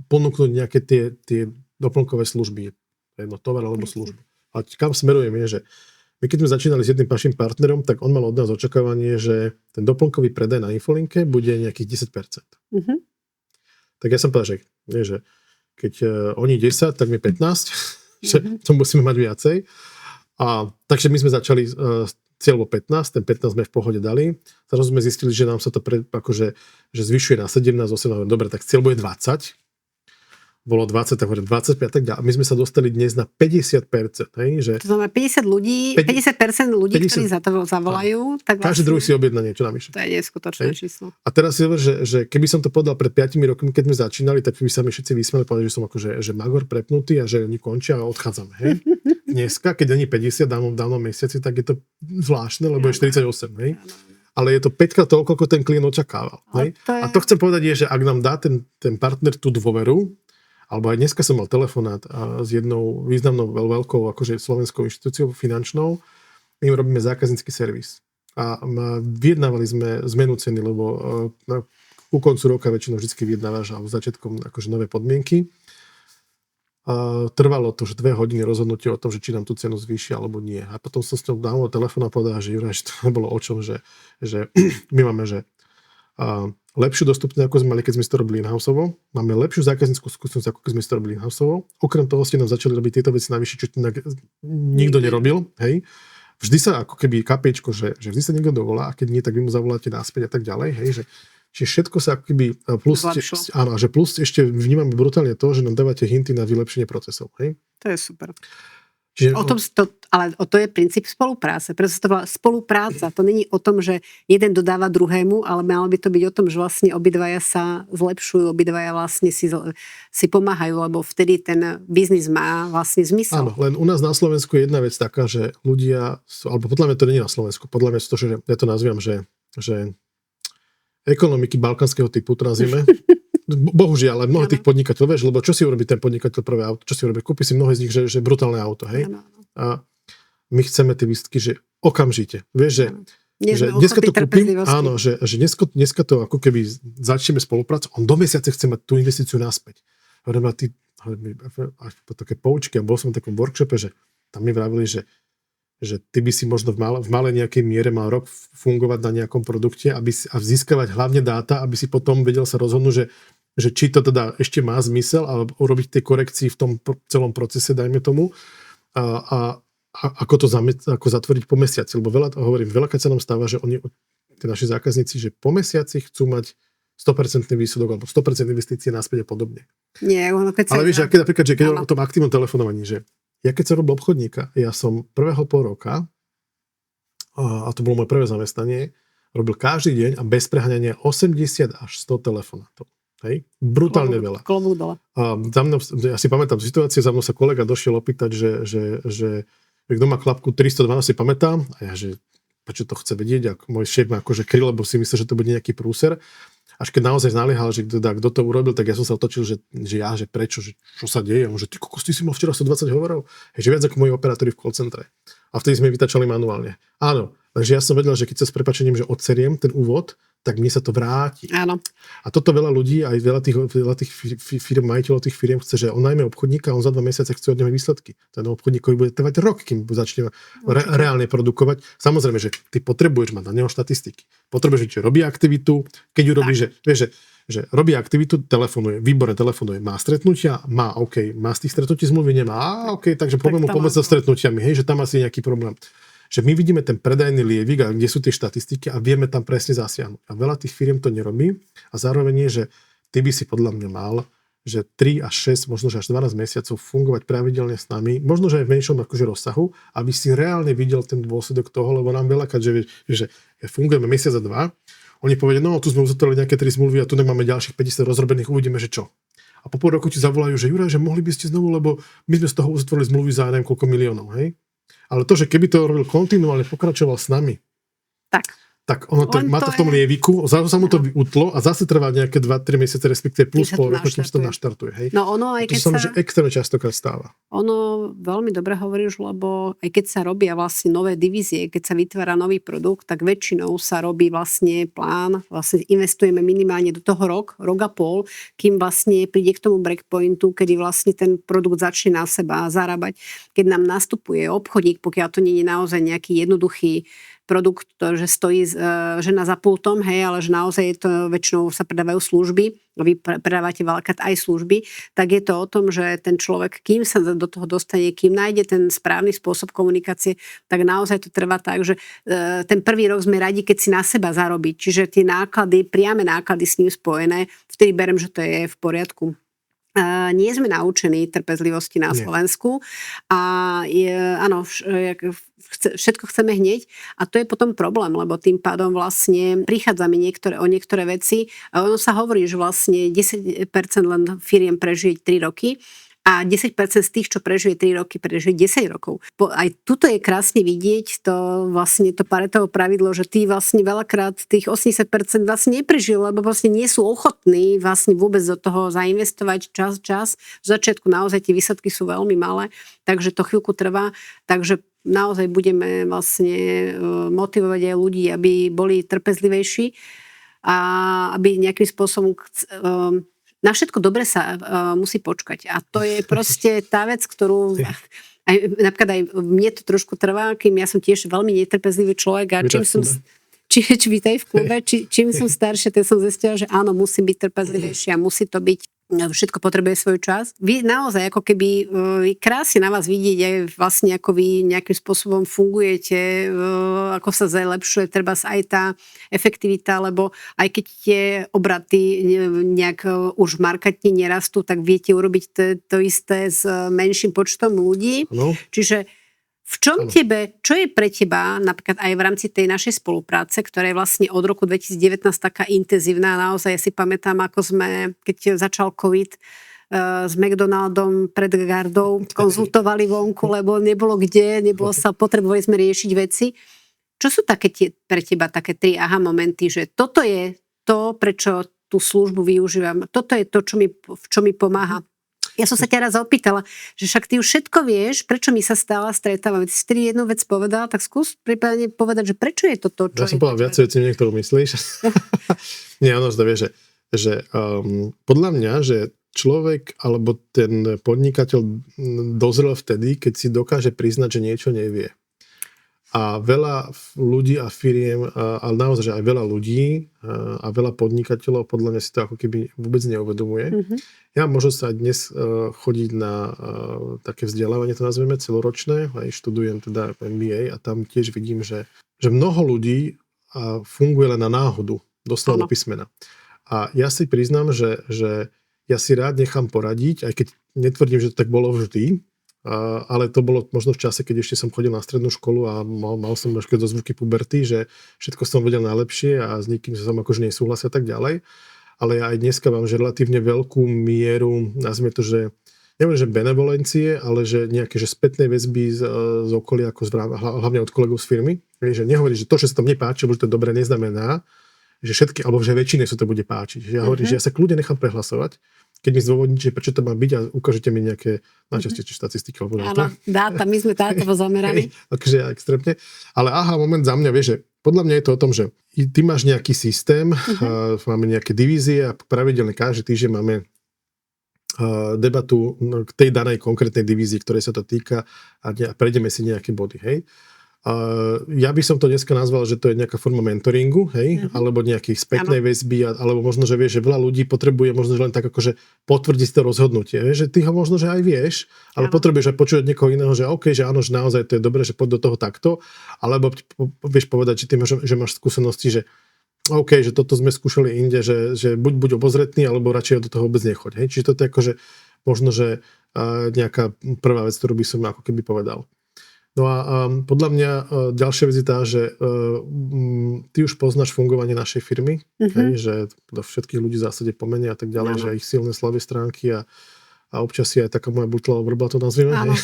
Speaker 1: ponúknuť nejaké tie doplnkové služby. Jedno tovar alebo službu. A kam smerujem je, že my keď sme začínali s jedným našim partnerom, tak on mal od nás očakávanie, že ten doplnkový predaj na infolinke bude nejakých 10%. Tak ja som povedal, že keď oni 10, tak my 15, že to musíme mať viacej. Takže my sme začali cieľ bol 15, ten 15 sme v pohode dali. Zrazu sme zistili, že nám sa to že zvyšuje na 17, 18, dobre, tak cieľ bude 20. Bolo 20, tak hovorím 25, tak ďalej. My sme sa dostali dnes na 50%. Hej, že
Speaker 2: to znamená 50% ľudí, ktorí za to zavolajú. Tak
Speaker 1: každý druhý si objedná niečo navyše.
Speaker 2: To je neskutočné číslo.
Speaker 1: A teraz si hovorím, že keby som to povedal pred 5 rokmi, keď sme začínali, tak by sa mi všetci vysmiali, povedali, že som že magor prepnutý a že oni končia a odchádzame. Hej? Dneska, keď není 50 dávno mesiaci, tak je to zvláštne, lebo je 48. Hej? Ale je to 5-krát toľko, ako ten klient očakával. Hej? A to chcem povedať je, že ak nám dá ten partner tú dôveru, alebo aj dneska som mal telefonát s jednou významnou veľkou akože slovenskou inštitúciou finančnou, my im robíme zákaznícky servis. A vyjednávali sme zmenu ceny, lebo ku koncu roka väčšinou vždy vyjednávaš a začiatkom akože nové podmienky. Trvalo to už 2 hodiny rozhodnutie o tom, že či nám tú cenu zvýšia alebo nie. A potom som s ňou dával telefón a povedal, že Juraj, že to nebolo o čom, že my máme, že lepšiu dostupnosť, ako sme mali, keď sme to robili in-houseovo. Máme lepšiu zákazníckú skúsenosť, ako keď sme to robili in-houseovo. Okrem toho ste nám začali robiť tieto veci navyše, čo nikto nerobil. Hej. Vždy sa ako keby kapiečko, že vždy sa niekto dovolá a keď nie, tak vy mu zavoláte naspäť a tak ďalej. Hej, čiže všetko sa ako keby plus ešte vnímame brutálne to, že nám dávate hinty na vylepšenie procesov. Hej.
Speaker 2: To je super. Čiže ale to je princíp spolupráce. Preto sa to volá spolupráca. To není o tom, že jeden dodáva druhému, ale malo by to byť o tom, že vlastne obidvaja sa zlepšujú, obidvaja vlastne si pomáhajú, lebo vtedy ten biznis má vlastne zmysel.
Speaker 1: Áno, len u nás na Slovensku je jedna vec taká, že ľudia, alebo podľa mňa to nie je na Slovensku, podľa mňa to, že ja to nazývam, že ekonomiky balkánskeho typu, to nazvime. Bohužiaľ, ale mnoho tých podnikateľov, vieš, lebo čo si urobí ten podnikateľ prvé auto, čo si urobí? Kúpi si mnohé z nich, že brutálne auto, hej? A my chceme tie výsledky, že okamžite. Vieš, že dneska to kúpim, áno, že dneska to ako keby začneme spoluprácu, on do mesiaca chce mať tú investíciu naspäť. Hovorím, a ty, po také poučky, a bol som v takom workshope, že tam mi vravili, že ty by si možno v malej nejakej miere mal rok fungovať na nejakom produkte a získavať hlavne dáta, aby si potom vedel sa rozhodnúť, že či to teda ešte má zmysel, alebo urobiť tie korekcie v tom celom procese, dajme tomu, a ako to ako zatvoriť po mesiaci. Lebo veľakrát sa nám stáva, že tí naši zákazníci, že po mesiaci chcú mať 100% výsledok alebo 100% investície naspäť a podobne.
Speaker 2: Nie,
Speaker 1: ale vieš, napríklad, že keď o tom aktívnom telefonovaní, že ja keď som robil obchodníka, ja som prvého pol roka, a to bolo moje prvé zamestnanie, robil každý deň a bez preháňania 80 až 100 telefonátov. Hej? Brutálne veľa.
Speaker 2: Klobúk dole.
Speaker 1: Ja si pamätám situáciu, za mnou sa kolega došiel opýtať, že kto má klapku 312, si pamätám, a ja, že prečo to chce vedieť, a môj šéf ma akože kryl, lebo si myslel, že to bude nejaký prúser. Až keď naozaj naliehal, že kto to urobil, tak ja som sa otočil, že prečo, že čo sa deje. Že ty kokos, ty si mal včera 120 hovorov. Že viac ako moji operátori v call centre. A vtedy sme vytačali manuálne. Áno, takže ja som vedel, že keď sa s prepáčením, že odseriem ten úvod, tak mne sa to vráti.
Speaker 2: Áno.
Speaker 1: A toto veľa ľudí, aj veľa tých firm, majiteľov tých firm chce, že on najmä obchodníka, on za 2 mesiace chce od neho výsledky. Ten obchodníkovi bude trvať rok, kým začne reálne produkovať. Samozrejme, že ty potrebuješ mať na neho štatistiky. Potrebuješ, že robí aktivitu, keď ju robí, že, vieš, že robí aktivitu, telefonuje, výborne telefonuje, má stretnutia, má z tých stretnutí zmluvy nemá, takže poďme mu pomôcť so stretnutiami, hej, že tam asi je nejaký problém. Že my vidíme ten predajný lievik a kde sú tie štatistiky a vieme tam presne zasiahnuť. A veľa tých firiem to nerobí a zároveň je, že ty by si podľa mňa mal, že 3 až 6, možno že až 12 mesiacov fungovať pravidelne s nami, možno že aj v menšom akože rozsahu, aby si reálne videl ten dôsledok toho, lebo nám veľakrát, že fungujeme mesiac a 2, oni povedia, no tu sme uzatvárali nejaké 3 zmluvy a tu nemáme ďalších 50 rozrobených, uvidíme, že čo. A po pol roku ti zavolajú, že Juraj, že mohli by ste znovu, lebo my sme z toho uzatvorili zmluvy za neviem koľko miliónov, hej? Ale to, že keby to robil kontinuálne, pokračoval s nami, tak ono to, má to v tom lieviku, zase sa mu to utlo a zase trvá nejaké 2-3 mesiace, respektíve plus pol roku, kým sa to naštartuje. Hej?
Speaker 2: No ono, aj keď
Speaker 1: to sa extrémne častokrát stáva.
Speaker 2: Ono veľmi dobre hovoríš, lebo aj keď sa robia vlastne nové divízie, keď sa vytvára nový produkt, tak väčšinou sa robí vlastne plán, vlastne investujeme minimálne do toho rok a pol, kým vlastne príde k tomu breakpointu, kedy vlastne ten produkt začne na seba zarábať. Keď nám nastupuje obchodník, pokiaľ to nie je naozaj nejaký jednoduchý produkt, že stojí žena za pultom, hej, ale že naozaj je to, väčšinou sa predávajú služby, vy predávate veľakrát aj služby, tak je to o tom, že ten človek, kým sa do toho dostane, kým nájde ten správny spôsob komunikácie, tak naozaj to trvá tak, že ten prvý rok sme radi, keď si na seba zarobí. Čiže tie náklady, priame náklady s ním spojené, vtedy berem, že to je v poriadku. Nie sme naučení trpezlivosti na Slovensku a áno, všetko chceme hneď a to je potom problém, lebo tým pádom vlastne prichádzame o niektoré veci a ono sa hovorí, že vlastne 10% len firiem prežije 3 roky a 10% z tých, čo prežije 3 roky, prežije 10 rokov. Aj tuto je krásne vidieť to vlastne to Paretovo pravidlo, že tí vlastne veľakrát tých 80% vlastne neprežijú, lebo vlastne nie sú ochotní vlastne vôbec do toho zainvestovať čas. V začiatku naozaj tie výsledky sú veľmi malé, takže to chvíľku trvá, takže naozaj budeme vlastne motivovať aj ľudí, aby boli trpezlivejší a aby nejakým spôsobom na všetko dobre sa musí počkať. A to je proste tá vec, ktorú napríklad aj mne to trošku trvá, kým ja som tiež veľmi netrpezlivý človek a vítaj v klube, čím som staršia, tak som zistila, že áno, musím byť trpezlivejšia, musí to byť, všetko potrebuje svoj čas. Vy naozaj ako keby krásne na vás vidieť aj vlastne ako vy nejakým spôsobom fungujete, ako sa zlepšuje treba aj tá efektivita, lebo aj keď tie obraty nejak už v marketne nerastú, tak viete urobiť to isté s menším počtom ľudí. No. Čiže v čom čo je pre teba, napríklad aj v rámci tej našej spolupráce, ktorá je vlastne od roku 2019 taká intenzívna, naozaj ja si pamätám, ako sme, keď začal COVID, s McDonaldom pred gardou konzultovali vonku, lebo nebolo kde, potrebovali sme riešiť veci. Čo sú také pre teba také 3 aha momenty, že toto je to, prečo tú službu využívam, toto je to, čo mi pomáha. Ja som sa ťa raz opýtala, že však ty už všetko vieš, prečo mi sa stále stretávame. Ty si tedy jednu vec povedala, tak skús prípadne povedať, že prečo je to to, čo
Speaker 1: ja som povedal viac vecí, niektorú myslíš. Nie, ono, že vieš, že podľa mňa, že človek alebo ten podnikateľ dozrel vtedy, keď si dokáže priznať, že niečo nevie. A veľa ľudí a firiem, ale naozaj, že aj veľa ľudí a veľa podnikateľov podľa mňa si to ako keby vôbec neuvedomuje. Mm-hmm. Ja môžem sa dnes chodiť na také vzdelávanie, to nazveme celoročné, aj študujem teda MBA a tam tiež vidím, že mnoho ľudí funguje len na náhodu, doslova písmena. A ja si priznám, že ja si rád nechám poradiť, aj keď netvrdím, že to tak bolo vždy, ale to bolo možno v čase, keď ešte som chodil na strednú školu a mal som ešte dozvuky puberty, že všetko som vedel najlepšie a s nikým som akože nesúhlasil a tak ďalej. Ale ja aj dneska mám že relatívne veľkú mieru, nazvime to, že neviem, že benevolencie, ale že nejaké že spätnej väzby z okolia, ako hlavne od kolegov z firmy. Že nehovorí, že to, že sa to mne páči, že to dobre neznamená, že všetky, alebo že väčšine sa to bude páčiť. Že ja hovorím, že ja sa kľudne nechám prehlasovať, keď mi zdôvodníte, prečo to má byť a ukážete mi nejaké najčastejšie štatistiky alebo dáta.
Speaker 2: Áno, dáta, my sme dátovo zameraní.
Speaker 1: Takže ja extrémne. Ale aha, moment za mňa, vieš, že podľa mňa je to o tom, že ty máš nejaký systém, máme nejaké divízie a pravidelne každý týždeň máme debatu k tej danej konkrétnej divízii, ktorej sa to týka a prejdeme si nejaké body, hej. Ja by som to dneska nazval, že to je nejaká forma mentoringu, hej, alebo nejakých spätnej väzby, alebo možno, že vieš, že veľa ľudí potrebuje možno, že len tak akože potvrdiť to rozhodnutie, vieš, že ty ho možno, že aj vieš, ale potrebuješ aj počuť niekoho iného, že OK, že áno, že naozaj to je dobré, že poď do toho takto, alebo vieš povedať, že ty že máš skúsenosti, že OK, že toto sme skúšali inde, že buď obozretný, alebo radšej do toho vôbec nechoď, hej, čiže toto je akože možno, že nejaká prvá vec, ktorú by som ako keby povedal. No a podľa mňa ďalšia vec je tá, že ty už poznáš fungovanie našej firmy, hej, že všetkých ľudí v zásade pomene a tak ďalej, že ich silné slabé stránky a občas si aj taká moja butlava vrba, to nazvime, hej.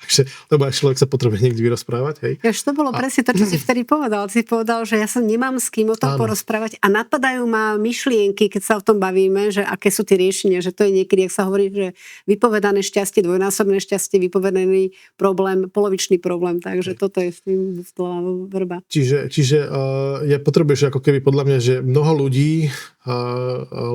Speaker 1: Takže, lebo aj človek sa potrebuje niekde vyrozprávať, hej.
Speaker 2: Až to bolo presne to, čo si vtedy povedal. Si povedal, že ja sa nemám s kým o tom porozprávať a napadajú ma myšlienky, keď sa o tom bavíme, že aké sú tie riešenia, že to je niekedy, ak sa hovorí, že vypovedané šťastie, dvojnásobné šťastie, vypovedaný problém, polovičný problém, takže toto je s tým butlava vrba.
Speaker 1: Čiže ja potrebuješ ako keby podľa mňa, že mnoho ľudí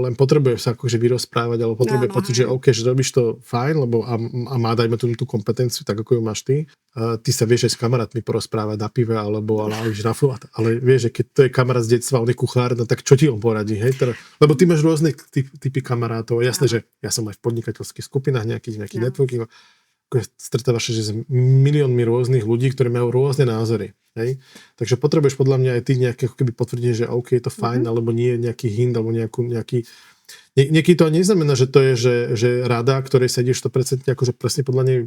Speaker 1: len potrebuje sa akože vyrozprávať, alebo potrebuje pocit, že OK, že robíš to fajn, lebo a má, dajme tú kompetenciu, tak ako ju máš ty. Ty sa vieš aj s kamarátmi porozprávať na pive, alebo ale vieš, že keď to je kamarát z detstva, on je kuchár, no tak čo ti on poradí, hej? Lebo ty máš rôzne typy kamarátov. Jasné, že ja som aj v podnikateľských skupinách nejakých networking, stretávaš sa s miliónmi rôznych ľudí, ktorí majú rôzne názory. Hej? Takže potrebuješ podľa mňa aj ty nejaké keby potvrdiť, že OK, je to fajn, alebo nie je nejaký hint, alebo nejaký... Niekedy to neznamená, že to je, že rada, ktorej sa ideš 100% akože presne podľa nej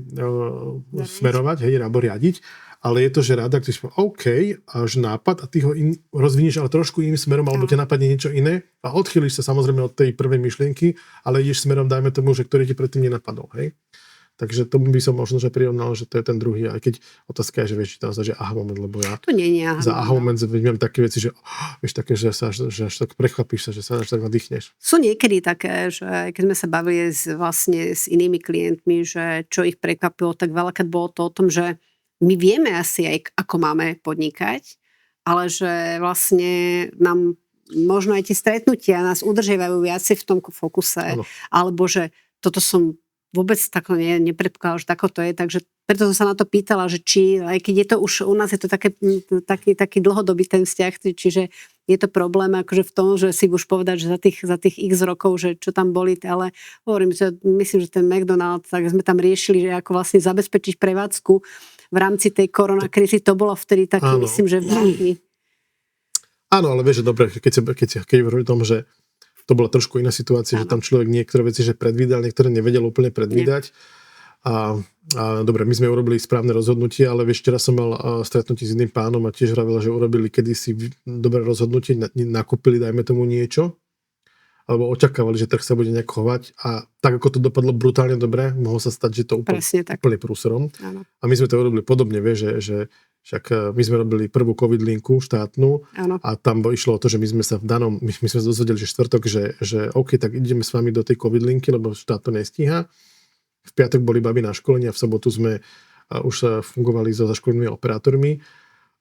Speaker 1: smerovať, hej, alebo riadiť, ale je to, že rada, ktorý si povie OK, až nápad a ty ho rozvinieš, ale trošku iným smerom, alebo ťa napadne niečo iné a odchýliš sa samozrejme od tej prvej myšlienky, ale ideš smerom, dajme tomu, že ktorý ti predtým nenapadol, hej. Takže tomu by som možno, že prirovnal, že to je ten druhý, aj keď otázka je, že vieš, či tam že aha moment, lebo ja
Speaker 2: to nie je
Speaker 1: za aha moment viem také veci, že vieš také, že až tak prechopíš sa, že sa až tak nadýchneš.
Speaker 2: Sú niekedy také, že keď sme sa bavili vlastne s inými klientmi, že čo ich prekvapilo, tak veľakrát bolo to o tom, že my vieme asi aj, ako máme podnikať, ale že vlastne nám možno aj tie stretnutia nás udržiavajú viacej v tom fokuse, alebo že toto som vôbec takto nepredpokladala, že tako to je, takže preto som sa na to pýtala, že či, aj keď je to už, u nás je to taký dlhodobý ten vzťah, čiže je to problém akože v tom, že si už povedať, že za tých x rokov, že čo tam boli, ale hovorím, že myslím, že ten McDonald's, tak sme tam riešili, že ako vlastne zabezpečiť prevádzku v rámci tej koronakrízy, to bolo vtedy taký, myslím, že veľký.
Speaker 1: Áno, ale vieš, že dobre, keď hovorím o tom, že to bola trošku iná situácia, že tam človek niektoré veci, že predvídal, niektoré nevedel úplne predvídať. A dobre, my sme urobili správne rozhodnutie, ale vieš, včera som mal stretnutie s iným pánom a tiež hovoril, že urobili kedysi dobré rozhodnutie, nakúpili, dajme tomu niečo, alebo očakávali, že trh sa bude nejak chovať a tak, ako to dopadlo brutálne dobre, mohlo sa stať, že to úplne prúserom. A my sme to urobili podobne, vieš, že však my sme robili prvú COVID linku štátnu a tam išlo o to, že my sme sa my sme sa dozvedeli, že štvrtok, že OK, tak ideme s vami do tej COVID linky, lebo štát to nestíha. V piatok boli baby na školení a v sobotu sme už fungovali so zaškolenými operátormi.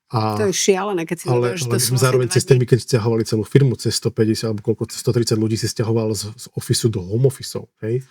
Speaker 2: To je šialené, keď si
Speaker 1: ale sme zároveň cez ten víkend stiahovali celú firmu cez 150 alebo koľko, 130 ľudí si stiahoval z ofisu do home officeov. Hej?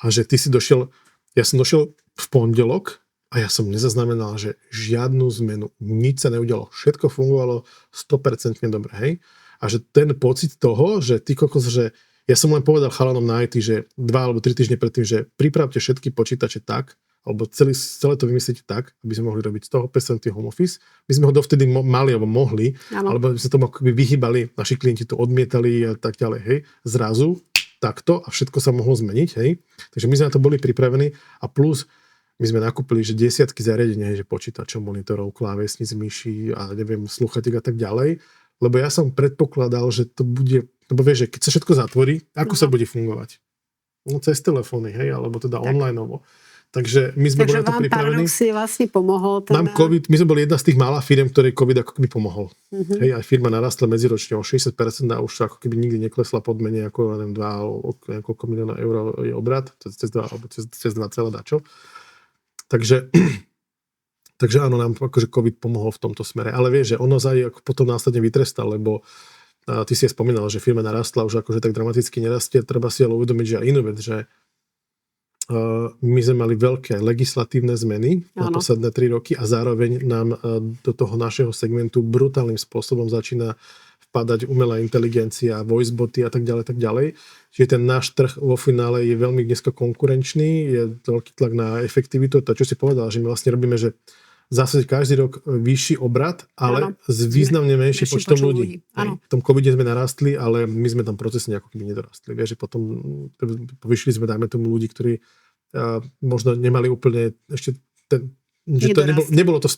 Speaker 1: A že ty si došiel, ja som došiel v pondelok a ja som nezaznamenal, že žiadnu zmenu, nič sa neudialo, všetko fungovalo 100% dobre, hej? A že ten pocit toho, že ty kokos, že ja som len povedal chalanom na IT, že 2 alebo 3 týždne predtým, že pripravte všetky počítače tak, alebo celé to vymyslíte tak, aby sme mohli robiť 100% home office. My sme ho dovtedy mali, alebo mohli, alebo sme tomu akoby vyhýbali, naši klienti to odmietali a tak ďalej, hej? Zrazu takto a všetko sa mohlo zmeniť, hej? Takže my sme na to boli pripravení a plus my sme nakúpili, že desiatky zariadení, že počítačov, monitorov, klávesníc, myší a neviem, sluchatiek a tak ďalej, lebo ja som predpokladal, že to bude, lebo vieš, že keď sa všetko zatvorí, ako sa bude fungovať? No cez telefóny, hej, alebo teda online-ovo. Takže my sme boli na to pripravení.
Speaker 2: Takže vám Paradox vlastne pomohol.
Speaker 1: Nám COVID, my sme boli jedna z tých mála firiem, ktorej COVID ako keby pomohol. Hej, aj firma narastla medziročne o 60% a už ako keby nikdy neklesla pod menej ako, neviem, 2 milióna eur je obrat, cez 2 alebo cez 2 celé dačo. Takže Takže áno, nám akože COVID pomohol v tomto smere. Ale vieš, že ono aj potom následne vytrestal, lebo ty si aj spomínal, že firma narastla, už akože tak dramaticky nerastie. Treba si ale uvedomiť, že aj inú vec, že my sme mali veľké legislatívne zmeny na posledné 3 roky a zároveň nám do toho našeho segmentu brutálnym spôsobom začína vpadať umelá inteligencia, voiceboty a tak ďalej. Čiže ten náš trh vo finále je veľmi dneska konkurenčný, je veľký tlak na efektivitu. To, čo si povedal, že my vlastne robíme, že zase každý rok vyšší obrat, ale s významne menším počtom ľudí. V tom covide sme narastli, ale my sme tam procesne ako keby nedorastli. Vieš, že potom povyšili sme, dajme tomu, ľudí, ktorí možno nemali úplne ešte že to nebolo to v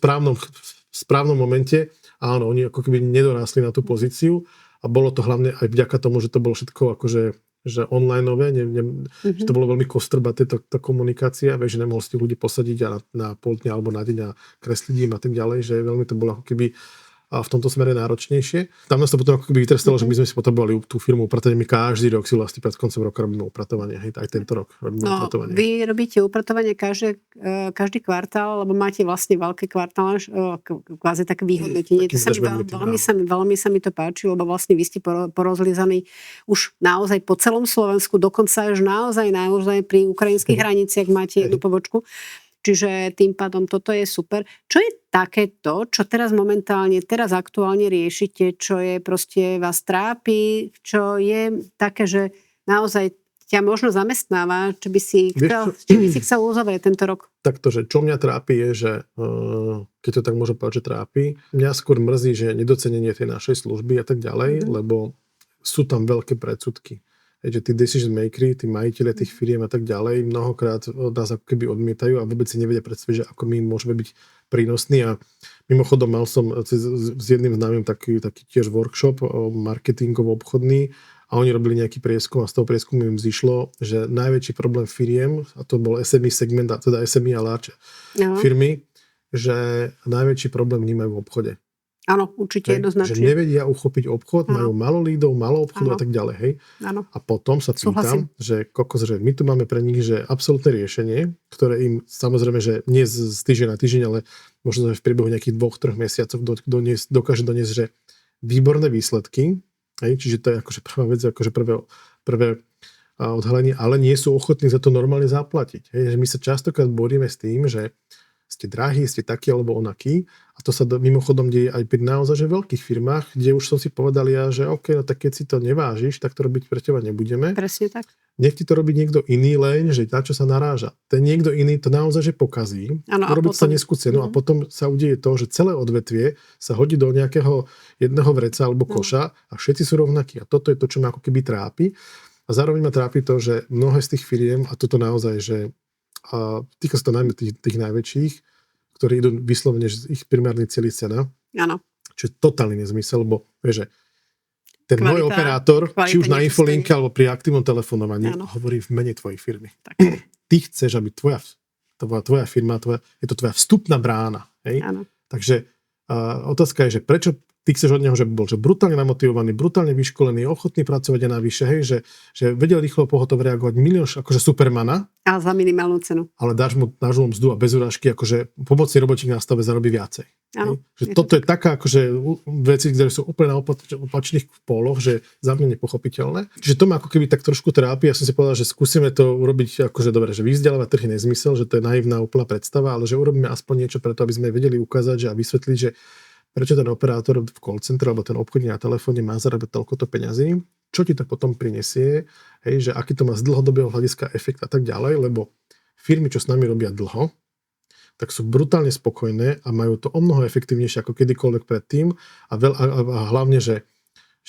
Speaker 1: správnom momente. Áno, oni ako keby nedorastli na tú pozíciu a bolo to hlavne aj vďaka tomu, že to bolo všetko akože že onlineové, že to bolo veľmi kostrbaté tá komunikácia, vieš, že nemohol si ľudí posadiť a na pol dňa alebo na deň a kresliť im a tak ďalej, že veľmi to bolo ako keby a v tomto smere náročnejšie. Tam nás to potom ako keby vytrestalo, že my sme si potrebovali tú firmu upratovať. My každý rok si vlastne pred koncom roka robíme upratovanie. Hej, aj tento rok robíme upratovanie. Vy
Speaker 2: robíte upratovanie každý kvartál, lebo máte vlastne veľké kvartály, kvázi také vyhodnotenie. Veľmi sa mi to páči, lebo vlastne vy ste porozlízaní už naozaj po celom Slovensku, dokonca až naozaj pri ukrajinských hraniciach máte jednu pobočku. Čiže tým pádom toto je super. Čo je takéto, čo teraz aktuálne riešite, čo je proste vás trápi, čo je také, že naozaj ťa možno zamestnáva, čo by si chcel uzavrieť tento rok?
Speaker 1: Takto, že čo mňa trápi je, že keď to tak môžem povedať, že trápi, mňa skôr mrzí, že nedocenenie tej našej služby a tak ďalej, lebo sú tam veľké predsudky. Že tí decision makeri, tí majiteľe tých firiem a tak ďalej mnohokrát nás ako keby odmietajú a vôbec si nevedia predstaviť, že ako my môžeme byť prínosní. A mimochodom mal som s jedným známym taký tiež workshop marketingovo-obchodný a oni robili nejaký prieskum a z toho prieskumu im zišlo, že najväčší problém firiem, a to bol SME segment, a teda SME a large firmy, že najväčší problém vnímajú v obchode.
Speaker 2: Áno, určite jednoznačne.
Speaker 1: Že nevedia uchopiť obchod, majú málo lídov, málo obchodu a tak ďalej. Hej. A potom sa pýtam, že my tu máme pre nich že absolútne riešenie, ktoré im samozrejme, že nie z týždeň na týždeň, ale možno v priebehu nejakých 2-3 mesiacov dokáže doniesť, že výborné výsledky. Hej. Čiže to je akože prvá vec, akože prvé odhalenie, ale nie sú ochotní za to normálne zaplatiť. Hej. Že my sa častokrát boríme s tým, že ste drahí, ste takí alebo onakí. A to sa mimochodom deje aj pri naozaj že veľkých firmách, kde už som si povedal ja, že OK, no tak keď si to nevážiš, tak to robiť pre teba nebudeme.
Speaker 2: Presne tak.
Speaker 1: Nech ti to robí niekto iný, len že na čo sa naráža. Ten niekto iný to naozaj že pokazí, urobiť sa neskúceno a potom sa udeje to, že celé odvetvie sa hodí do nejakého jedného vreca alebo koša a všetci sú rovnakí. A toto je to, čo ma ako keby trápi. A zároveň ma trápi to, že mnohé z tých firiem, a toto naozaj, že a týka sa to najmä tých najväčších, ktorí idú vyslovene, že ich primárny cieľ je cena.
Speaker 2: Áno.
Speaker 1: Čo je totálny nezmysel, lebo vieš, že ten môj operátor, či už na infolinke alebo pri aktívnom telefonovaní, hovorí v mene tvojej firmy. Tak. Ty chceš, aby tvoja firma, je to tvoja vstupná brána. Hej? Takže otázka je, že prečo ty chceš od neho, že bol že brutálne namotivovaný, brutálne vyškolený, ochotný pracovať aj navyše, hej, že vedel rýchlo pohotovo reagovať, milión akože supermana.
Speaker 2: A za minimálnu cenu.
Speaker 1: Ale dáš mu mzdu a bez urážky, akože pomocný robočík na stave zarobí viacej.
Speaker 2: Áno.
Speaker 1: Že toto je taká akože veci, ktoré sú úplne na opačných póloch, že za mňa nepochopiteľné. Čiže to ma ako keby tak trošku trápi. Ja som si povedal, že skúsime to urobiť akože dobre, že vyvzdelávať trh je nezmysel, že to je naivná úplná predstava, ale že urobíme aspoň niečo preto, aby sme vedeli ukázať, že a vysvetliť, že prečo ten operátor v call centre alebo ten obchodník na telefóne má zarábať toľkoto peňazí, čo ti to potom prinesie, hej, že aký to má z dlhodobého hľadiska efekt a tak ďalej, lebo firmy, čo s nami robia dlho, tak sú brutálne spokojné a majú to o mnoho efektívnejšie ako kedykoľvek predtým a hlavne, že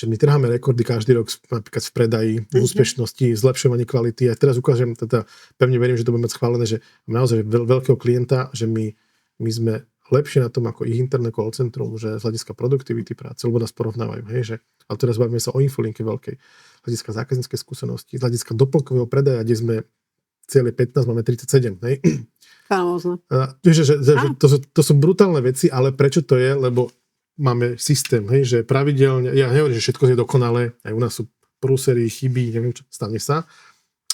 Speaker 1: my trháme rekordy každý rok napríklad v predaji, v úspešnosti, zlepšovaní kvality. A teraz ukážem, teda pevne verím, že to bude mať schválené, že naozaj veľkého klienta, že my sme lepšie na tom ako ich interné call centrum, že z hľadiska produktivity práce, lebo nás porovnávajú, hej, že, ale teraz bavíme sa o infolinke veľkej, z hľadiska zákazníckej skúsenosti, z hľadiska doplnkového predaja, kde sme cieľe 15, máme 37, hej.
Speaker 2: Famózne.
Speaker 1: To sú brutálne veci, ale prečo to je, lebo máme systém, hej, že pravidelne, ja nehovorím, že všetko je dokonalé, aj u nás sú prúsery, chyby, neviem čo, stane sa,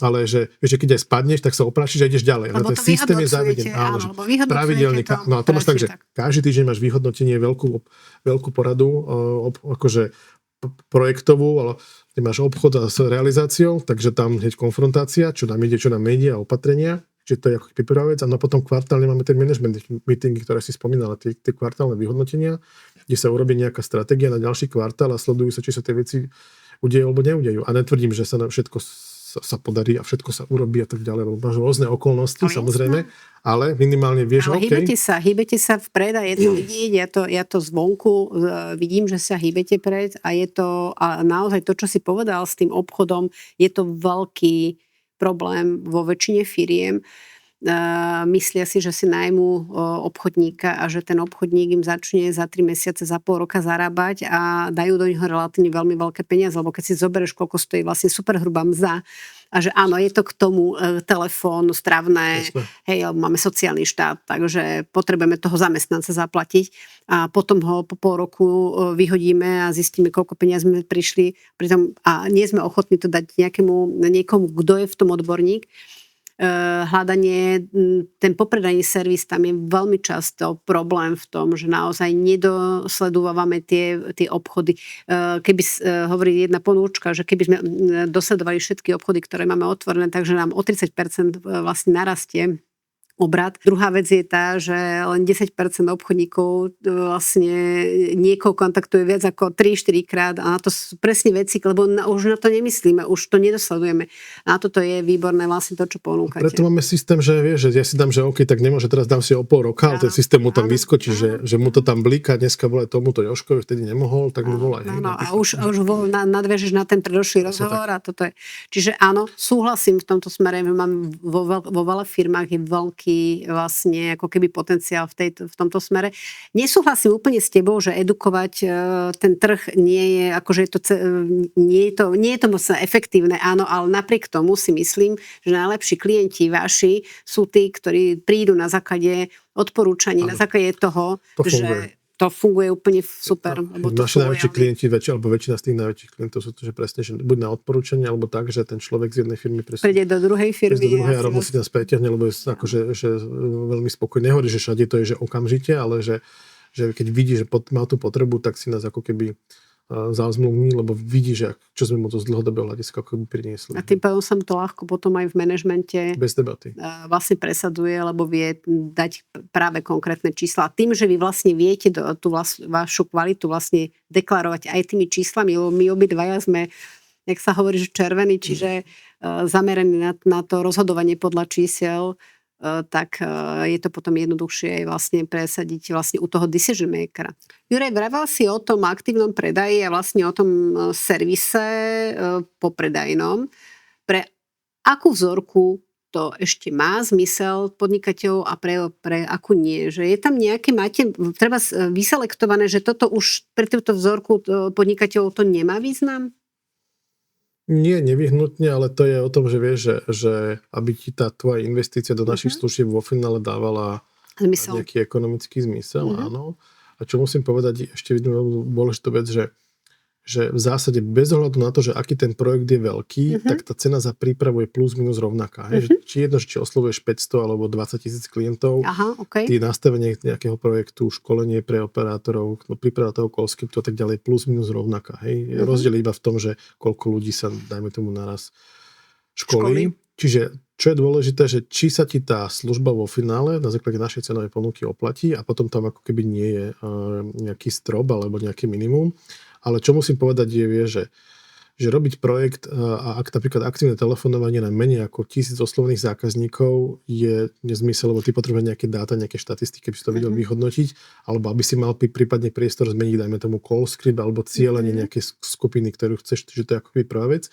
Speaker 1: ale že keď aj spadneš, tak sa oprášiš a ideš ďalej.
Speaker 2: Lebo
Speaker 1: ten
Speaker 2: to
Speaker 1: systém je zavedený.
Speaker 2: áno,
Speaker 1: Že
Speaker 2: lebo vyhodnocujete
Speaker 1: pravidelne,
Speaker 2: to.
Speaker 1: no a to máš tak, že
Speaker 2: presne tak.
Speaker 1: každý týždeň máš vyhodnotenie, veľkú poradu, akože projektovú, ale ty máš obchod s realizáciou, takže tam hneď konfrontácia, čo nám ide, čo nám nejde a opatrenia, čiže to je ako prvá vec. A no potom kvartálne máme ten management meetingy, ktoré si spomínala, tie kvartálne vyhodnotenia, kde sa urobí nejaká stratégia na ďalší kvartál a sledujú sa, či sa tie veci udejú alebo neudejú. A netvrdím, že sa nám všetko sa podarí a všetko sa urobí a tak ďalej, lebo máš rôzne okolnosti,
Speaker 2: No,
Speaker 1: samozrejme, ale minimálne vieš,
Speaker 2: Ale
Speaker 1: OK.
Speaker 2: hýbete sa vpred a je to vidieť, ja to zvonku vidím, že sa hýbete pred a je to a naozaj to, čo si povedal s tým obchodom, je to veľký problém vo väčšine firiem. Myslia si, že si najmú obchodníka a že ten obchodník im začne za 3 mesiace, za pol roka zarábať a dajú do neho relatívne veľmi veľké peniaze, lebo keď si zoberieš, koľko stojí vlastne superhrubá mzda a že áno, je to k tomu telefón, stravné, hej, máme sociálny štát, takže potrebujeme toho zamestnanca zaplatiť a potom ho po pol roku vyhodíme a zistíme, koľko peniaz sme prišli pritom, a nie sme ochotní to dať niekomu, kto je v tom odborník. Hľadanie, ten popredajný servis, tam je veľmi často problém v tom, že naozaj nedosledovávame tie obchody. Keby hovorí jedna ponúčka, že keby sme dosledovali všetky obchody, ktoré máme otvorené, takže nám o 30% vlastne narastie obrat. Druhá vec je tá, že len 10% obchodníkov vlastne niekoho kontaktuje viac ako 3-4 krát a na to sú presne veci, lebo už na to nemyslíme, už to nedosledujeme. A toto je výborné vlastne to, čo ponúkate.
Speaker 1: Preto máme systém, že vieš, že ja si dám, že OK, tak nemôže, teraz dám si o pol roka, ale ten systém mu tam vyskočí, že mu to tam bliká, dneska volaj tomuto Jožkovi, vtedy nemohol, tak mu volaj.
Speaker 2: Áno, a už nadviažeš na ten predošlý rozhovor a toto je. Čiže áno, súhlasím v tomto smere, že mám vo veľa firmách je veľký vlastne ako keby potenciál v tomto smere. Nesúhlasím úplne s tebou, že edukovať ten trh nie je, akože nie je to moc efektívne, áno, ale napriek tomu si myslím, že najlepší klienti vaši sú tí, ktorí prídu na základe odporúčaní, na základe toho, že to funguje úplne super.
Speaker 1: Naši najväčší klienti, alebo väčšina z tých najväčších klientov sú to, že presne, že buď na odporúčanie, alebo tak, že ten človek z jednej firmy
Speaker 2: príde do druhej firmy.
Speaker 1: Do druhej a rovno si nás preťahne, lebo je akože, že veľmi spokojný. Nehovorí, že všade to je, že okamžite, ale že keď vidí, že má tú potrebu, tak si nás ako keby zazmluvní, lebo vidí, že čo sme mu to z dlhodobého hľadiska ako by priniesli.
Speaker 2: A tým pádom sa mu to ľahko potom aj v manažmente
Speaker 1: bez debaty
Speaker 2: vlastne presadzuje, lebo vie dať práve konkrétne čísla. Tým, že vy vlastne viete tú vašu kvalitu vlastne deklarovať aj tými číslami, lebo my obidvaja sme, jak sa hovorí, že červení, čiže zameraní na to rozhodovanie podľa čísel, tak je to potom jednoduchšie vlastne presadiť vlastne u toho decision makera. Juraj, vravel si o tom aktívnom predaji a vlastne o tom servise popredajnom. Pre akú vzorku to ešte má zmysel podnikateľov a pre akú nie? Že je tam nejaké, máte treba vyselektované, že toto už pre túto vzorku podnikateľov to nemá význam?
Speaker 1: Nie, nevyhnutne, ale to je o tom, že vieš, že aby ti tá tvoja investícia do našich služieb vo finále dávala nejaký ekonomický zmysel, áno. A čo musím povedať, ešte vidím dôležitú vec, že v zásade bez ohľadu na to, že aký ten projekt je veľký, tak tá cena za prípravu je plus minus rovnaká. Či jedno, či oslovuješ 500 alebo 20,000 klientov, ty nastavenie nejakého projektu, školenie pre operátorov, príprava toho call scriptu a tak ďalej, plus minus rovnaká. Rozdiel iba v tom, že koľko ľudí sa, dajme tomu naraz, školí. Čiže čo je dôležité, že či sa ti tá služba vo finále na základe našej cenovej ponuky oplatí a potom tam ako keby nie je nejaký strop alebo nejaký minimum. Ale čo musím povedať je, že robiť projekt a ak napríklad aktívne telefonovanie na menej ako 1000 oslovných zákazníkov je nezmysel, lebo ty potrebuješ nejaké dáta, nejaké štatistiky, aby si to vedel vyhodnotiť, alebo aby si mal prípadne priestor zmeniť, dajme tomu call script alebo cieľenie nejaké skupiny, ktorú chceš, že to je ako prvá vec.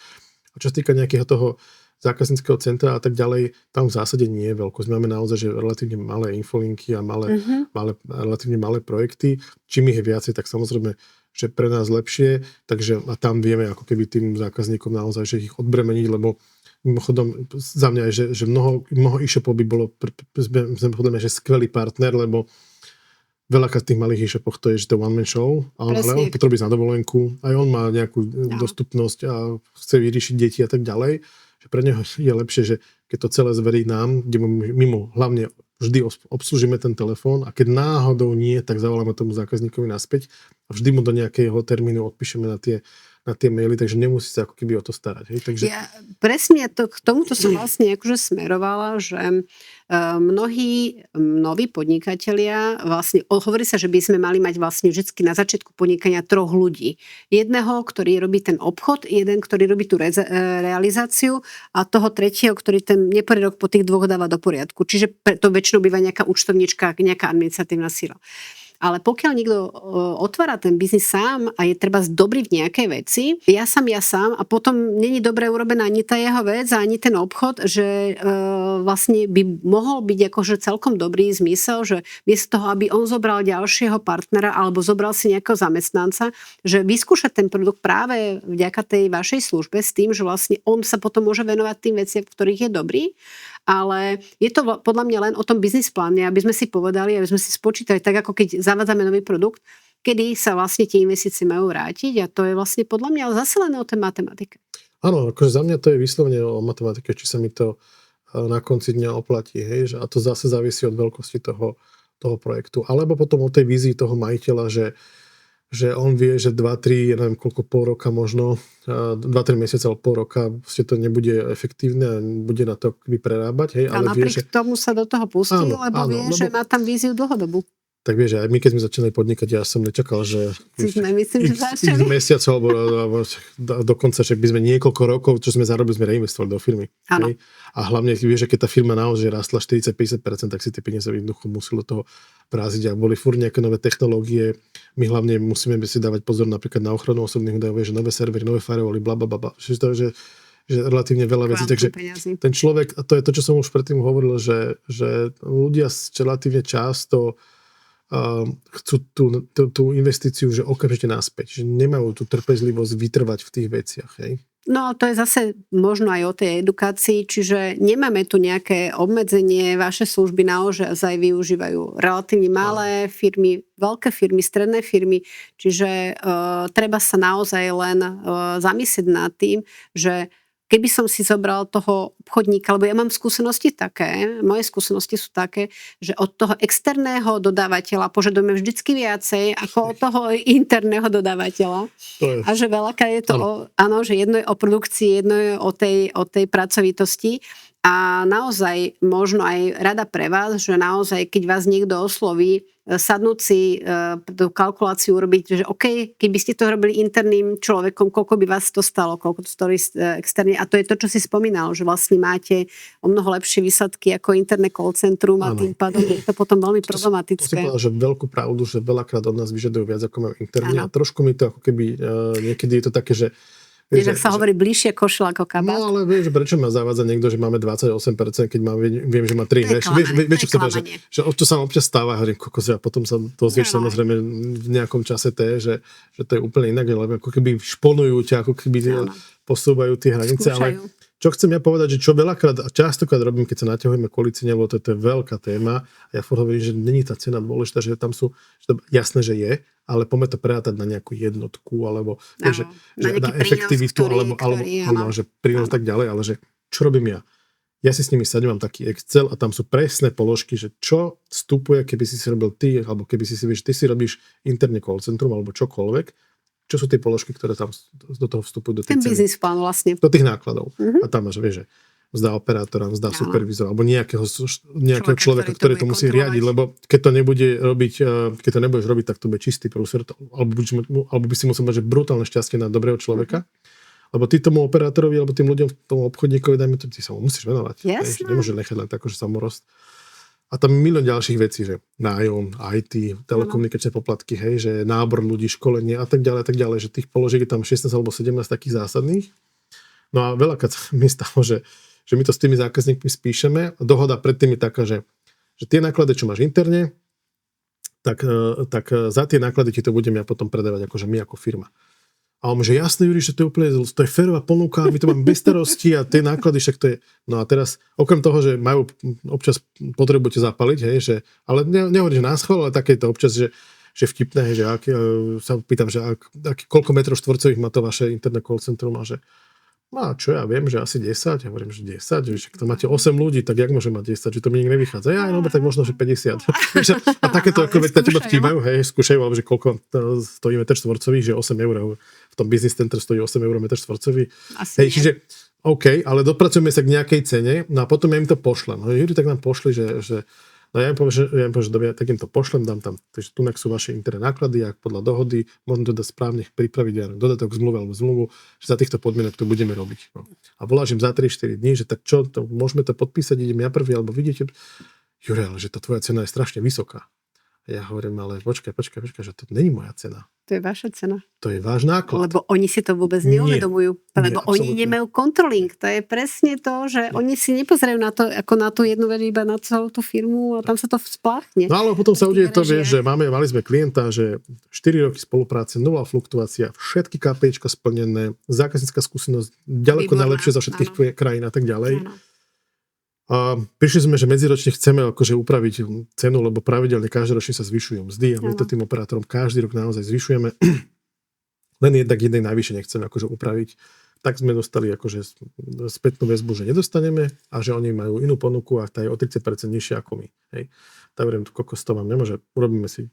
Speaker 1: A čo sa týka nejakého toho zákazníckeho centra a tak ďalej, tam v zásade nie je veľkosť. Máme naozaj, že relatívne malé infolinky a relatívne malé projekty. Čím ich je viacej, tak samozrejme že pre nás lepšie, takže a tam vieme ako keby tým zákazníkom naozaj, že ich odbremeniť, lebo mimochodom za mňa je, že mnoho e-shopov by bolo že skvelý partner, lebo veľakrát v tých malých e-shopoch to je, že to one man show, ale on potrebuje na dovolenku, aj on má nejakú dostupnosť a chce vyriešiť deti a tak ďalej, že pre neho je lepšie, že keď to celé zverí nám, kde my mu hlavne vždy obslužíme ten telefón a keď náhodou nie, tak zavoláme tomu zákazníkovi naspäť a vždy mu do nejakého termínu odpíšeme na tie maily, takže nemusí sa ako keby o to starať. Hej? Takže...
Speaker 2: Ja presne k tomuto som vlastne akože smerovala, že mnohí noví podnikatelia, vlastne hovorí sa, že by sme mali mať vlastne vždy na začiatku podnikania 3 ľudí. Jedného, ktorý robí ten obchod, jeden, ktorý robí tú realizáciu a toho tretieho, ktorý ten neporiadok po tých 2 dáva do poriadku. Čiže to väčšinou býva nejaká účtovníčka, nejaká administratívna sila. Ale pokiaľ niekto otvára ten biznis sám a je treba dobrý v nejakej veci, ja sám a potom není dobre urobená ani tá jeho vec a ani ten obchod, že vlastne by mohol byť akože celkom dobrý zmysel, že miesto toho, aby on zobral ďalšieho partnera alebo zobral si nejakého zamestnanca, že vyskúšať ten produkt práve vďaka tej vašej službe s tým, že vlastne on sa potom môže venovať tým veciam, v ktorých je dobrý. Ale je to podľa mňa len o tom biznis pláne, aby sme si povedali, aby sme si spočítali, tak ako keď zavádzame nový produkt, kedy sa vlastne tie investície majú vrátiť a to je vlastne podľa mňa zase len o tej matematike.
Speaker 1: Áno, akože za mňa to je vyslovene o matematike, či sa mi to na konci dňa oplatí, hej, a to zase závisí od veľkosti toho projektu. Alebo potom o tej vízii toho majiteľa, že on vie, že 2-3, ja neviem koľko, pol roka možno, 2-3 mesiace alebo pol roka to nebude efektívne a bude na to prerábať. Hej,
Speaker 2: ale vie, že tomu sa do toho pustil, lebo vie, že má tam víziu dlhodobú.
Speaker 1: Tak vieš, aj my keď sme začali podnikať, ja som nečakal, že
Speaker 2: x
Speaker 1: mesiacov alebo dokonca, že by sme niekoľko rokov, čo sme zarobili, sme reinvestovali do firmy.
Speaker 2: Áno.
Speaker 1: A hlavne vieš, že keď tá firma naozaj rastla 40-50%, tak si tie peniaze jednoducho museli do toho práziť a boli furt nejaké nové technológie. My hlavne musíme si dávať pozor napríklad na ochranu osobných údajov, že nové servery, nové firewally, blablabla. Že relatívne veľa vecí. Takže ten človek, a to je to, čo som už predtým hovoril, že ľudia relatívne často chcú tú investíciu, že okamžite naspäť, že nemajú tú trpezlivosť vytrvať v tých veciach. Hej?
Speaker 2: No to je zase možno aj o tej edukácii, čiže nemáme tu nejaké obmedzenie, vaše služby naozaj využívajú relatívne malé firmy, veľké firmy, stredné firmy, čiže treba sa naozaj len zamyslieť nad tým, že keby som si zobral toho obchodníka, lebo ja mám skúsenosti také, moje skúsenosti sú také, že od toho externého dodávateľa požadujeme vždycky viacej ako od toho interného dodávateľa. A že veľakrát je to, áno, že jedno je o produkcii, jedno je o tej pracovitosti. A naozaj možno aj rada pre vás, že naozaj, keď vás niekto osloví, sadnúť si tú kalkuláciu urobiť, že OK, keby ste to robili interným človekom, koľko by vás to stalo, koľko to stojí externe. A to je to, čo si spomínal, že vlastne máte o mnoho lepšie výsledky ako interné call centrum a tým pádom je to potom veľmi problematické.
Speaker 1: To si povedal, že veľkú pravdu, že veľakrát od nás vyžadujú viac ako majú interne. A trošku mi to ako keby, niekedy je to také, že
Speaker 2: vieš, ak sa hovorí bližšie košel ako kabát.
Speaker 1: No ale vieš, prečo ma zavádza niekto, že máme 28%, keď viem, že má 3. Vieš, čo chcem povedať, že to sa občas stáva, hovorím, kokos, a potom sa dozvieš samozrejme v nejakom čase že to je úplne inak, lebo ako keby šponujú ťa, ako keby posúvajú tie hranice. Ale čo chcem ja povedať, že čo veľakrát a častokrát robím, keď sa naťahujeme kvôli cene, lebo to je veľká téma a ja furt hovorím, že není tá cena dôležitá, že tam sú, že to jasné, že je, ale poďme to prerátať na nejakú jednotku, alebo že na efektivitu, alebo že prínos tak ďalej, ale že čo robím ja? Ja si s nimi sadím, mám taký Excel a tam sú presné položky, že čo vstupuje, keby si robil ty, alebo keby si vieš, ty si robíš interne call centrum, alebo čokoľvek, čo sú tie položky, ktoré tam do toho vstupujú, do tej ceny.
Speaker 2: Ten biznis plán vlastne.
Speaker 1: Do tých nákladov. A tam máš, vieš, že mzdá operátora, mzdá supervízora, alebo nejakého človeka, ktorý to musí riadiť, lebo keď to nebude robiť, keď to nebudeš robiť, tak to bude čistý prúser, alebo by si musel mať, že brutálne šťastie na dobrého človeka, lebo ty tomu operátorovi, alebo tým ľuďom, tomu obchodníkovi, dajme to, ty sa mu musíš venovať. Nemôžeš nechať len tak, že samorost. A tam milión ďalších vecí, že nájom, IT, telekomunikačné poplatky, hej, že nábor ľudí, školenie a tak ďalej, že tých položiek je tam 16 alebo 17 takých zásadných. No a veľakrát mi stalo, že my to s tými zákazníkmi spíšeme. Dohoda predtým je taká, že tie náklady, čo máš interne, tak za tie náklady ti to budem ja potom predávať akože my ako firma. A on že jasné, Juri, že to je úplne, to je férová ponuka, my to máme bez starosti a tie náklady, však to je. No a teraz, okrem toho, že majú občas potrebujete zapaliť, hej, že, ale nehovorím, že náschval, ale také to občas, že vtipné, hej, že sa pýtam, že koľko metrov štvorcových má to vaše internet call centrum a že a čo ja viem, že asi 10, ja hovorím, že 10, že však to máte 8 ľudí, tak jak môže mať 10, že to mi nikdy nevychádza. Ja, no, tak možno, že 50. A takéto ako veď na teba vtímajú, hej, skúšajú, alebo že koľko stojí meter štvorcový, že 8 eur, v tom business center stojí 8 eur meter štvorcový. Hej, čiže OK, ale dopracujeme sa k nejakej cene, no a potom ja im to pošlem. No Juri, tak nám pošli, že no ja im poviem, že dobre, tak im to pošlem, dám tam, takže tu sú vaše interné náklady, ak podľa dohody, môžem to dať správne pripraviť, ja dodatok zmluvu alebo zmluvu, že za týchto podmienok to budeme robiť. No. A voláš im za 3-4 dní, že tak čo, to, môžeme to podpísať, idem ja prvý, alebo vidíte, Jure, ale že tá tvoja cena je strašne vysoká. A ja hovorím, ale počkaj, že to není moja cena.
Speaker 2: To je vaša cena.
Speaker 1: To je váš náklad.
Speaker 2: Lebo oni si to vôbec neuvedomujú. Lebo oni
Speaker 1: absolútne.
Speaker 2: nemajú controlling. To je presne to, že oni si nepozerajú na to, ako na tú jednu vec, iba na celú tú firmu a tam sa to spláchne.
Speaker 1: No ale potom sa udeje to, vieš, že mali sme klienta, že 4 roky spolupráce, nová fluktuácia, všetky KPIčka splnené, zákaznícka skúsenosť ďaleko
Speaker 2: Výborná,
Speaker 1: najlepšie za všetkých krajín a tak ďalej.
Speaker 2: Áno.
Speaker 1: A prišli sme, že medziročne chceme akože upraviť cenu, lebo pravidelne každoročne sa zvyšujú mzdy a my to tým operátorom každý rok naozaj zvyšujeme. Len jednej najvyššie nechceme akože upraviť. Tak sme dostali akože spätnú väzbu, že nedostaneme a že oni majú inú ponuku a tá je o 30% nižšia ako my. Hej. Tak hovorím, kokos to vám nemôže. Urobíme si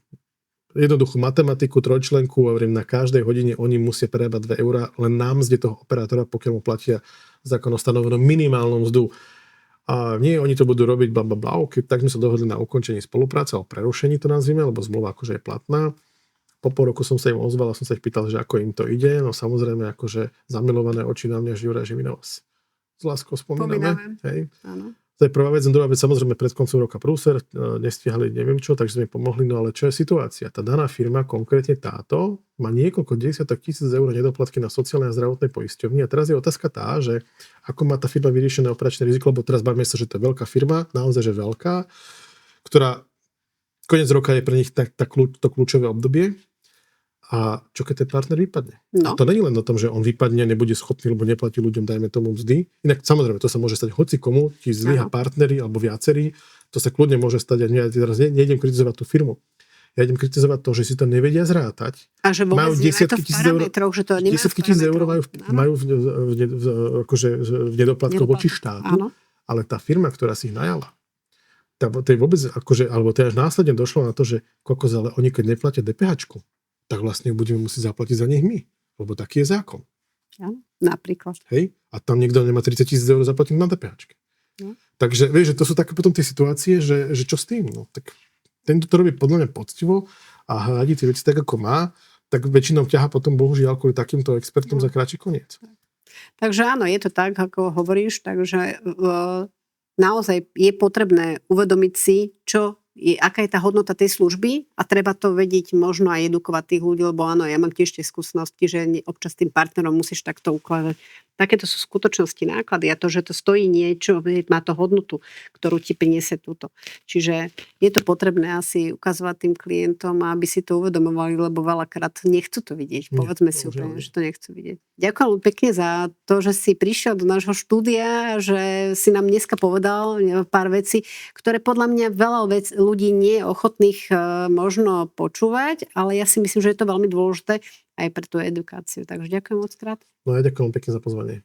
Speaker 1: jednoduchú matematiku, trojčlenku a hovorím, na každej hodine oni musia prerábať 2 eurá len na mzde toho operátora, pokiaľ mu platia zákonom stanovenú minimálnu mzdu. A nie, oni to budú robiť blablabla. Okay, tak sme sa dohodli na ukončení spolupráce, alebo prerušení to nazvime, lebo zmluva akože je platná. Po pol roku som sa im ozval a som sa ich pýtal, že ako im to ide. No samozrejme, akože zamilované oči na mňa, že Juraj, že my na vás s láskou spomíname. Hej.
Speaker 2: Áno.
Speaker 1: To je prvá vec. Druhá vec, samozrejme, pred koncom roka prúser, nestihali neviem čo, takže sme im pomohli. No ale čo je situácia? Tá daná firma, konkrétne táto, má niekoľko desiatok tisíc eur nedoplatky na sociálne a zdravotné poisťovne. A teraz je otázka tá, že ako má tá firma vyriešené operačné riziko, lebo teraz bavíme sa, že to je veľká firma, naozaj, že veľká, ktorá koniec roka je pre nich to kľúčové obdobie. A čo keď ten partner vypadne?
Speaker 2: No.
Speaker 1: A to není len o tom, že on vypadne, nebude schopný, lebo neplatí ľuďom, dajme tomu mzdy. Inak samozrejme, to sa môže stať hoci komu, ti zlyha partneri alebo viacerí. To sa kľudne môže stať. Ja teraz nejdem kritizovať tú firmu. Ja idem kritizovať to, že si to nevedia zrátať.
Speaker 2: A že vôbec
Speaker 1: majú desiatky tisíc eur, desiatky tisíc eur majú v nedoplatkoch voči štátu.
Speaker 2: Áno.
Speaker 1: Ale tá firma, ktorá si ich najala, to je vôbec, akože, alebo to až následne došlo na to, že kokos, ale oni keď neplatia DPH-čku, tak vlastne budeme musieť zaplatiť za nich my. Lebo taký je zákon.
Speaker 2: Ja, napríklad.
Speaker 1: Hej? A tam niekto nemá 30 000 eur zaplatiť na DPH-čke.
Speaker 2: No.
Speaker 1: Takže vieš, že to sú také potom tie situácie, že čo s tým? No, tak tento to robí podľa mňa poctivo a hľadí tie veci tak, ako má, tak väčšinou ťaha potom bohužiaľ kvôli takýmto expertom za kratší koniec.
Speaker 2: Takže áno, je to tak, ako hovoríš, takže naozaj je potrebné uvedomiť si, aká je tá hodnota tej služby a treba to vedieť možno aj edukovať tých ľudí, lebo áno, ja mám tiež tie skúsenosti, že občas tým partnerom musíš takto ukladať. Takéto sú skutočnosti náklady a to, že to stojí niečo, má to hodnotu, ktorú ti priniesie túto. Čiže je to potrebné asi ukazovať tým klientom, aby si to uvedomovali, lebo veľakrát nechcú to vidieť. Povedzme si úplne, že to nechcú vidieť. Ďakujem pekne za to, že si prišiel do nášho štúdia, že si nám dneska povedal pár vecí, ktoré podľa mňa veľa ľudí nie je ochotných možno počúvať, ale ja si myslím, že je to veľmi dôležité aj pre tú edukáciu. Takže ďakujem moc krát.
Speaker 1: No ja ďakujem pekne za pozvanie.